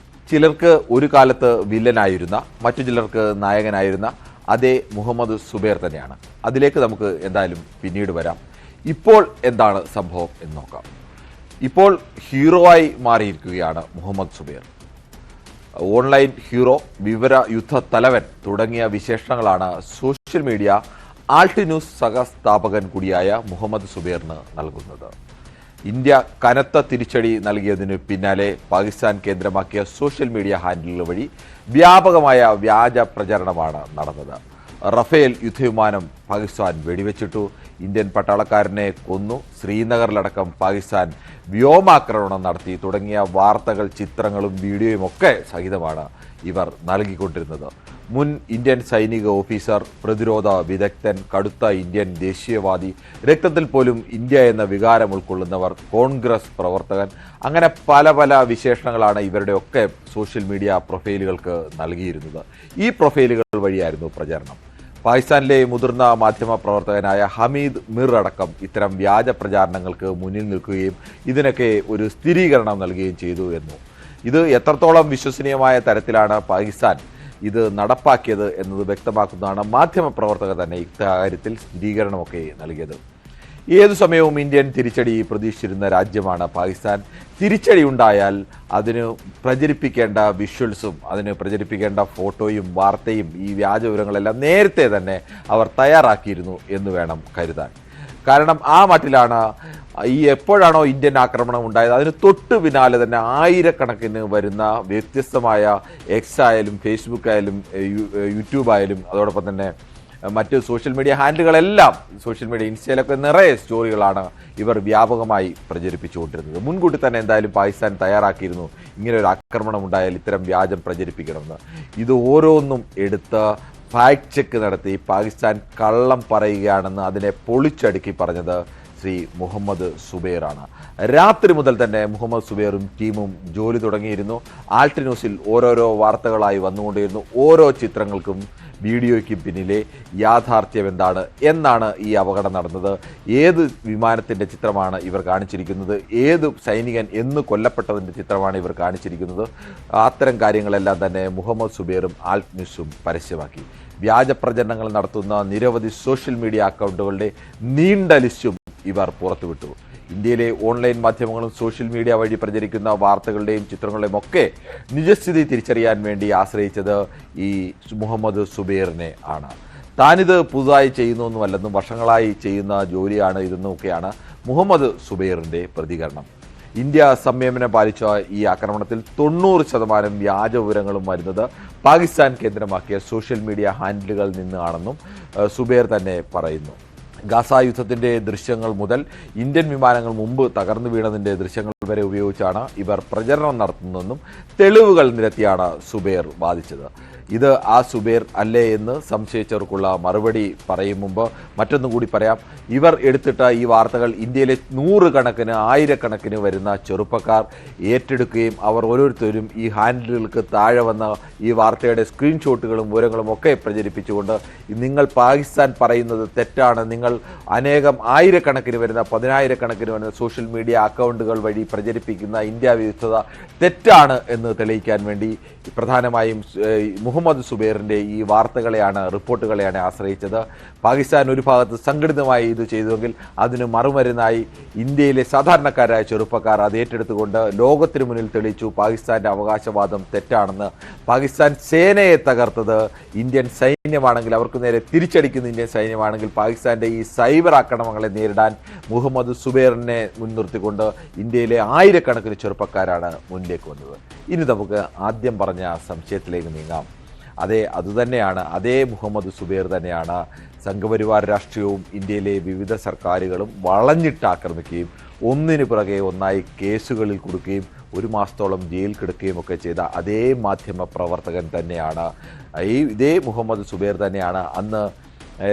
ചിലർക്ക് ഒരു കാലത്ത് വില്ലനായിരുന്ന, മറ്റു ചിലർക്ക് നായകനായിരുന്ന അതേ മുഹമ്മദ് സുബൈർ തന്നെയാണ്. അതിലേക്ക് നമുക്ക് എന്തായാലും പിന്നീട് വരാം. ഇപ്പോൾ എന്താണ് സംഭവം എന്ന് നോക്കാം. ഇപ്പോൾ ഹീറോയായി മാറിയിരിക്കുകയാണ് മുഹമ്മദ് സുബൈർ. ഓൺലൈൻ ഹീറോ, വിവര യുദ്ധ തലവൻ തുടങ്ങിയ വിശേഷണങ്ങളാണ് സോഷ്യൽ മീഡിയ ആൾട്ട് ന്യൂസ് സഹസ്ഥാപകൻ കൂടിയായ മുഹമ്മദ് സുബൈറിന് നൽകുന്നത്. ഇന്ത്യ കനത്ത തിരിച്ചടി നൽകിയതിനു പിന്നാലെ പാകിസ്ഥാൻ കേന്ദ്രമാക്കിയ സോഷ്യൽ മീഡിയ ഹാൻഡിലുകൾ വഴി വ്യാപകമായ വ്യാജ പ്രചരണമാണ് നടന്നത്. റഫേൽ യുദ്ധവിമാനം പാകിസ്ഥാൻ വെടിവെച്ചിട്ടു, ഇന്ത്യൻ പട്ടാളക്കാരനെ കൊന്നു, ശ്രീനഗറിലടക്കം പാകിസ്ഥാൻ വ്യോമാക്രമണം നടത്തി തുടങ്ങിയ വാർത്തകൾ, ചിത്രങ്ങളും വീഡിയോയും ഒക്കെ സഹിതമാണ് ഇവർ നൽകിക്കൊണ്ടിരുന്നത്. മുൻ ഇന്ത്യൻ സൈനിക ഓഫീസർ, പ്രതിരോധ വിദഗ്ധൻ, കടുത്ത ഇന്ത്യൻ ദേശീയവാദി, രക്തത്തിൽ പോലും ഇന്ത്യ എന്ന വികാരം ഉൾക്കൊള്ളുന്നവർ, കോൺഗ്രസ് പ്രവർത്തകൻ, അങ്ങനെ പല പല വിശേഷണങ്ങളാണ് ഇവരുടെയൊക്കെ സോഷ്യൽ മീഡിയ പ്രൊഫൈലുകൾക്ക് നൽകിയിരുന്നത്. ഈ പ്രൊഫൈലുകൾ വഴിയായിരുന്നു പ്രചരണം. പാകിസ്ഥാനിലെ മുതിർന്ന മാധ്യമ പ്രവർത്തകനായ ഹമീദ് മിർ അടക്കം ഇത്തരം വ്യാജ പ്രചാരണങ്ങൾക്ക് മുന്നിൽ നിൽക്കുകയും ഇതിനൊക്കെ ഒരു സ്ഥിരീകരണം നൽകുകയും ചെയ്തു എന്നു. ഇത് എത്രത്തോളം വിശ്വസനീയമായ തരത്തിലാണ് പാകിസ്ഥാൻ ഇത് നടപ്പാക്കിയത് എന്നത് വ്യക്തമാക്കുന്നതാണ് മാധ്യമപ്രവർത്തകർ തന്നെ ഇക്കാര്യത്തിൽ സ്ഥിരീകരണമൊക്കെ നൽകിയത്. ഏതു സമയവും ഇന്ത്യൻ തിരിച്ചടി പ്രതീക്ഷിച്ചിരുന്ന രാജ്യമാണ് പാകിസ്ഥാൻ. തിരിച്ചടി ഉണ്ടായാൽ അതിന് പ്രചരിപ്പിക്കേണ്ട വിഷ്വൽസും അതിന് പ്രചരിപ്പിക്കേണ്ട ഫോട്ടോയും വാർത്തയും ഈ വ്യാജ വിവരങ്ങളെല്ലാം നേരത്തെ തന്നെ അവർ തയ്യാറാക്കിയിരുന്നു എന്ന് വേണം കരുതാൻ. കാരണം ആ മട്ടിലാണ് എപ്പോഴാണോ ഇന്ത്യൻ ആക്രമണം ഉണ്ടായത് അതിന് തൊട്ട് പിന്നാലെ തന്നെ ആയിരക്കണക്കിന് വരുന്ന വ്യത്യസ്തമായ എക്സ് ആയാലും ഫേസ്ബുക്ക് ആയാലും യൂട്യൂബ് ആയാലും അതോടൊപ്പം തന്നെ മറ്റ് സോഷ്യൽ മീഡിയ ഹാൻഡിലുകളെല്ലാം, സോഷ്യൽ മീഡിയ ഇൻസ്റ്റയിലൊക്കെ നിറയെ സ്റ്റോറികളാണ് ഇവർ വ്യാപകമായി പ്രചരിപ്പിച്ചുകൊണ്ടിരുന്നത്. മുൻകൂട്ടി തന്നെ എന്തായാലും പാകിസ്ഥാൻ തയ്യാറാക്കിയിരുന്നു ഇങ്ങനെ ഒരു ആക്രമണം ഉണ്ടായാൽ ഇത്തരം വ്യാജം പ്രചരിപ്പിക്കണമെന്ന്. ഇത് ഓരോന്നും എടുത്ത് ഫാക്ട് ചെക്ക് നടത്തി പാകിസ്ഥാൻ കള്ളം പറയുകയാണെന്ന് അതിനെ പൊളിച്ചടുക്കി പറഞ്ഞത് ശ്രീ മുഹമ്മദ് സുബൈറാണ്. രാത്രി മുതൽ തന്നെ മുഹമ്മദ് സുബൈറും ടീമും ജോലി തുടങ്ങിയിരുന്നു. ആൾട്ട് ന്യൂസിൽ ഓരോരോ വാർത്തകളായി വന്നുകൊണ്ടിരുന്നു. ഓരോ ചിത്രങ്ങൾക്കും വീഡിയോയ്ക്കും പിന്നിലെ യാഥാർത്ഥ്യം എന്താണ്, എന്നാണ് ഈ അപകടം നടന്നത്, ഏത് വിമാനത്തിൻ്റെ ചിത്രമാണ് ഇവർ കാണിച്ചിരിക്കുന്നത്, ഏത് സൈനികൻ എന്ന് കൊല്ലപ്പെട്ടതിൻ്റെ ചിത്രമാണ് ഇവർ കാണിച്ചിരിക്കുന്നത്, അത്തരം കാര്യങ്ങളെല്ലാം തന്നെ മുഹമ്മദ് സുബൈറും ആൾട്ട് ന്യൂസും പരസ്യമാക്കി. വ്യാജ പ്രചരണങ്ങൾ നടത്തുന്ന നിരവധി സോഷ്യൽ മീഡിയ അക്കൗണ്ടുകളുടെ നീണ്ട ലിസ്റ്റും ഇവർ പുറത്തുവിട്ടു. ഇന്ത്യയിലെ ഓൺലൈൻ മാധ്യമങ്ങളും സോഷ്യൽ മീഡിയ വഴി പ്രചരിക്കുന്ന വാർത്തകളുടെയും ചിത്രങ്ങളുടെയും ഒക്കെ നിജസ്ഥിതി തിരിച്ചറിയാൻ വേണ്ടി ആശ്രയിച്ചത് ഈ മുഹമ്മദ് സുബൈറിനെ ആണ്. താനിത് പുതുതായി ചെയ്യുന്നൊന്നുമല്ലെന്നും വർഷങ്ങളായി ചെയ്യുന്ന ജോലിയാണ് ഇതെന്നൊക്കെയാണ് മുഹമ്മദ് സുബൈറിൻ്റെ പ്രതികരണം. ഇന്ത്യ സംയമനം പാലിച്ച ഈ ആക്രമണത്തിൽ 90% വ്യാജ വിവരങ്ങളും വരുന്നത് പാകിസ്ഥാൻ കേന്ദ്രമാക്കിയ സോഷ്യൽ മീഡിയ ഹാൻഡിലുകളിൽ നിന്നാണെന്നും സുബൈർ തന്നെ പറയുന്നു. ഗാസ യുദ്ധത്തിൻ്റെ ദൃശ്യങ്ങൾ മുതൽ ഇന്ത്യൻ വിമാനങ്ങൾ മുമ്പ് തകർന്നു വീണതിൻ്റെ ദൃശ്യങ്ങൾ വരെ ഉപയോഗിച്ചാണ് ഇവർ പ്രചരണം നടത്തുന്നതെന്നും തെളിവുകൾ നിരത്തിയാണ് സുബൈർ വാദിച്ചത്. ഇത് ആ സുബൈർ അല്ലേ എന്ന് സംശയിച്ചവർക്കുള്ള മറുപടി പറയും മുമ്പ് മറ്റൊന്നും കൂടി പറയാം. ഇവർ എടുത്തിട്ട ഈ വാർത്തകൾ ഇന്ത്യയിലെ 100 കണക്കിന് 1000 വരുന്ന ചെറുപ്പക്കാർ ഏറ്റെടുക്കുകയും അവർ ഓരോരുത്തരും ഈ ഹാൻഡിലുകൾക്ക് താഴെ വന്ന ഈ വാർത്തയുടെ സ്ക്രീൻഷോട്ടുകളും വിവരങ്ങളും ഒക്കെ പ്രചരിപ്പിച്ചുകൊണ്ട് നിങ്ങൾ പാകിസ്ഥാൻ പറയുന്നത് തെറ്റാണ്, നിങ്ങൾ അനേകം ആയിരക്കണക്കിന് വരുന്ന 10,000 വരുന്ന സോഷ്യൽ മീഡിയ അക്കൗണ്ടുകൾ വഴി പ്രചരിപ്പിക്കുന്ന ഇന്ത്യ വിരുദ്ധത തെറ്റാണ് എന്ന് തെളിയിക്കാൻ വേണ്ടി പ്രധാനമായും മുഹമ്മദ് സുബൈറിൻ്റെ ഈ വാർത്തകളെയാണ്, റിപ്പോർട്ടുകളെയാണ് ആശ്രയിച്ചത്. പാകിസ്ഥാൻ ഒരു ഭാഗത്ത് സംഘടിതമായി ഇത് ചെയ്തുവെങ്കിൽ അതിന് മറുമരുന്നായി ഇന്ത്യയിലെ സാധാരണക്കാരായ ചെറുപ്പക്കാർ അത് ഏറ്റെടുത്തുകൊണ്ട് ലോകത്തിന് മുന്നിൽ തെളിയിച്ചു പാകിസ്ഥാൻ്റെ അവകാശവാദം തെറ്റാണെന്ന്. പാകിസ്ഥാൻ സേനയെ തകർത്തത് ഇന്ത്യൻ സൈന്യമാണെങ്കിൽ, അവർക്ക് നേരെ തിരിച്ചടിക്കുന്ന ഇന്ത്യൻ സൈന്യമാണെങ്കിൽ പാകിസ്ഥാൻ്റെ ഈ സൈബർ ആക്രമണങ്ങളെ നേരിടാൻ മുഹമ്മദ് സുബൈറിനെ മുൻനിർത്തിക്കൊണ്ട് ഇന്ത്യയിലെ ആയിരക്കണക്കിന് ചെറുപ്പക്കാരാണ് മുന്നിലേക്ക് വന്നത്. ഇനി നമുക്ക് ആദ്യം പറഞ്ഞ സംശയത്തിലേക്ക് നീങ്ങാം. അതുതന്നെയാണ്, അതേ മുഹമ്മദ് സുബൈർ തന്നെയാണ് സംഘപരിവാർ രാഷ്ട്രീയവും ഇന്ത്യയിലെ വിവിധ സർക്കാരുകളും വളഞ്ഞിട്ട് ആക്രമിക്കുകയും ഒന്നിനു പുറകെ ഒന്നായി കേസുകളിൽ കൊടുക്കുകയും 1 മാസത്തോളം ജയിൽ കിടക്കുകയും ഒക്കെ ചെയ്ത അതേ മാധ്യമ പ്രവർത്തകൻ തന്നെയാണ് ഇതേ മുഹമ്മദ് സുബൈർ തന്നെയാണ് അന്ന്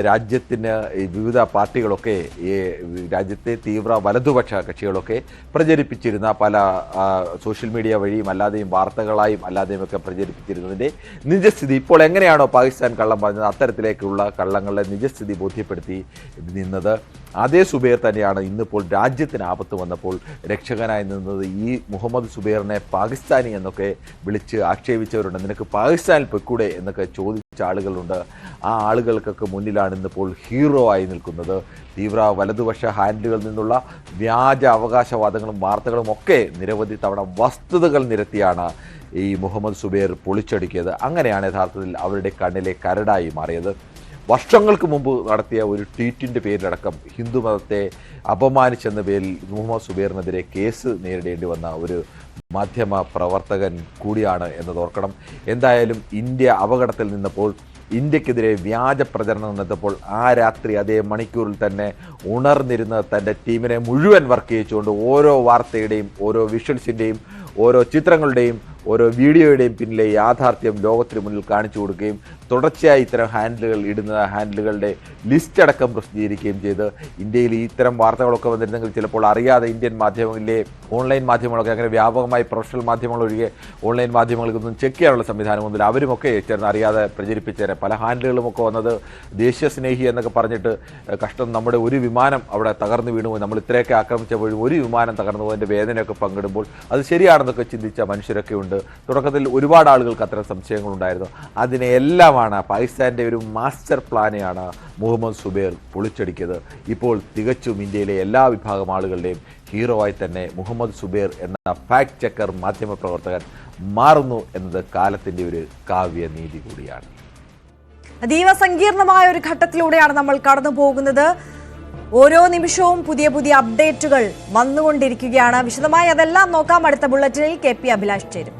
രാജ്യത്തിന് വിവിധ പാർട്ടികളൊക്കെ ഈ രാജ്യത്തെ തീവ്ര വലതുപക്ഷ കക്ഷികളൊക്കെ പ്രചരിപ്പിച്ചിരുന്ന പല സോഷ്യൽ മീഡിയ വഴിയും അല്ലാതെയും വാർത്തകളായും അല്ലാതെയും ഒക്കെ പ്രചരിപ്പിച്ചിരുന്നതിൻ്റെ നിജസ്ഥിതി ഇപ്പോൾ എങ്ങനെയാണോ പാകിസ്ഥാൻ കള്ളം പറഞ്ഞത് അത്തരത്തിലേക്കുള്ള കള്ളങ്ങളുടെ നിജസ്ഥിതി ബോധ്യപ്പെടുത്തി നിന്നത് അതേ സുബൈർ തന്നെയാണ് ഇന്നിപ്പോൾ രാജ്യത്തിന് ആപത്ത് വന്നപ്പോൾ രക്ഷകനായി നിന്നത്. ഈ മുഹമ്മദ് സുബൈറിനെ പാകിസ്ഥാനി എന്നൊക്കെ വിളിച്ച് ആക്ഷേപിച്ചവരുണ്ട്. നിനക്ക് പാകിസ്ഥാനിൽ പൊയ്ക്കൂടെ എന്നൊക്കെ ചോദിച്ച ആളുകളുണ്ട്. ആ ആളുകൾക്കൊക്കെ മുന്നിലാണ് ഇന്നിപ്പോൾ ഹീറോ ആയി നിൽക്കുന്നത്. തീവ്ര വലതുപക്ഷ ഹാൻഡിലുകളിൽ നിന്നുള്ള വ്യാജ അവകാശവാദങ്ങളും വാർത്തകളും ഒക്കെ നിരവധി തവണ വസ്തുതകൾ നിരത്തിയാണ് ഈ മുഹമ്മദ് സുബൈർ പൊളിച്ചടുക്കിയത്. അങ്ങനെയാണ് യഥാർത്ഥത്തിൽ അവരുടെ കണ്ണിലെ കരടായി മാറിയത്. വർഷങ്ങൾക്ക് മുമ്പ് നടത്തിയ ഒരു ട്വീറ്റിൻ്റെ പേരിലടക്കം ഹിന്ദു മതത്തെ അപമാനിച്ചെന്ന പേരിൽ മുഹമ്മദ് സുബൈറിനെതിരെ കേസ് നേരിടേണ്ടി വന്ന ഒരു മാധ്യമ പ്രവർത്തകൻ കൂടിയാണ് എന്നത് ഓർക്കണം. എന്തായാലും ഇന്ത്യ അപകടത്തിൽ നിന്നപ്പോൾ, ഇന്ത്യക്കെതിരെ വ്യാജ പ്രചരണം നടന്നപ്പോൾ ആ രാത്രി അതേ മണിക്കൂറിൽ തന്നെ ഉണർന്നിരുന്ന തൻ്റെ ടീമിനെ മുഴുവൻ വർക്ക് ചെയ്യിച്ചുകൊണ്ട് ഓരോ വാർത്തയുടെയും ഓരോ വിഷ്വൽസിൻ്റെയും ഓരോ ചിത്രങ്ങളുടെയും ഓരോ വീഡിയോയുടെയും പിന്നിലെ യാഥാർത്ഥ്യം ലോകത്തിന് മുന്നിൽ കാണിച്ചു കൊടുക്കുകയും തുടർച്ചയായി ഇത്തരം ഹാൻഡിലുകൾ ഇടുന്ന ഹാൻഡിലുകളുടെ ലിസ്റ്റ് അടക്കം പ്രസിദ്ധീകരിക്കുകയും ചെയ്ത് ഇന്ത്യയിൽ ഇത്തരം വാർത്തകളൊക്കെ വന്നിരുന്നെങ്കിൽ ചിലപ്പോൾ അറിയാതെ ഇന്ത്യൻ മാധ്യമങ്ങളിലെ ഓൺലൈൻ മാധ്യമങ്ങളൊക്കെ അങ്ങനെ വ്യാപകമായി പ്രൊഫഷണൽ മാധ്യമങ്ങൾ ഒഴികെ ഓൺലൈൻ മാധ്യമങ്ങൾക്കൊന്നും ചെക്ക് ചെയ്യാനുള്ള സംവിധാനമൊന്നുമില്ല. അവരുമൊക്കെ ചേർന്ന് അറിയാതെ പ്രചരിപ്പിച്ചേരെ പല ഹാൻഡിലുകളുമൊക്കെ വന്നത് ദേശീയ സ്നേഹി എന്നൊക്കെ പറഞ്ഞിട്ട് കഷ്ടം നമ്മുടെ ഒരു വിമാനം അവിടെ തകർന്നു വീണുപോയി, നമ്മൾ ഇത്രയൊക്കെ ആക്രമിച്ചപ്പോഴും ഒരു വിമാനം തകർന്നു പോയതിൻ്റെ വേദനയൊക്കെ പങ്കിടുമ്പോൾ അത് ശരിയാണെന്നൊക്കെ ചിന്തിച്ച മനുഷ്യരൊക്കെ ഉണ്ട്. തുടക്കത്തിൽ ഒരുപാട് ആളുകൾക്ക് അത്തരം സംശയങ്ങളുണ്ടായിരുന്നു. അതിനെല്ലാമാണ് പാകിസ്ഥാൻ്റെ ഒരു മാസ്റ്റർ പ്ലാനെയാണ് മുഹമ്മദ് സുബൈർ പൊളിച്ചടിക്കിയത്. ഇപ്പോൾ തികച്ചും ഇന്ത്യയിലെ എല്ലാ വിഭാഗം ആളുകളുടെയും ഹീറോ ആയി തന്നെ മുഹമ്മദ് സുബൈർ എന്ന ഫാക്ട് ചെക്കർ മാധ്യമപ്രവർത്തകൻ മാറുന്നു എന്നത് കാലത്തിൻ്റെ ഒരു കാവ്യനീതി കൂടിയാണ്. അതീവ സങ്കീർണമായ ഒരു ഘട്ടത്തിലൂടെയാണ് നമ്മൾ കടന്നു പോകുന്നത്. ഓരോ നിമിഷവും പുതിയ പുതിയ അപ്ഡേറ്റുകൾ വന്നുകൊണ്ടിരിക്കുകയാണ്. വിശദമായി അതെല്ലാം നോക്കാം അടുത്ത ബുള്ളറ്റിനിൽ. KP അഭിലാഷ് ചേരും.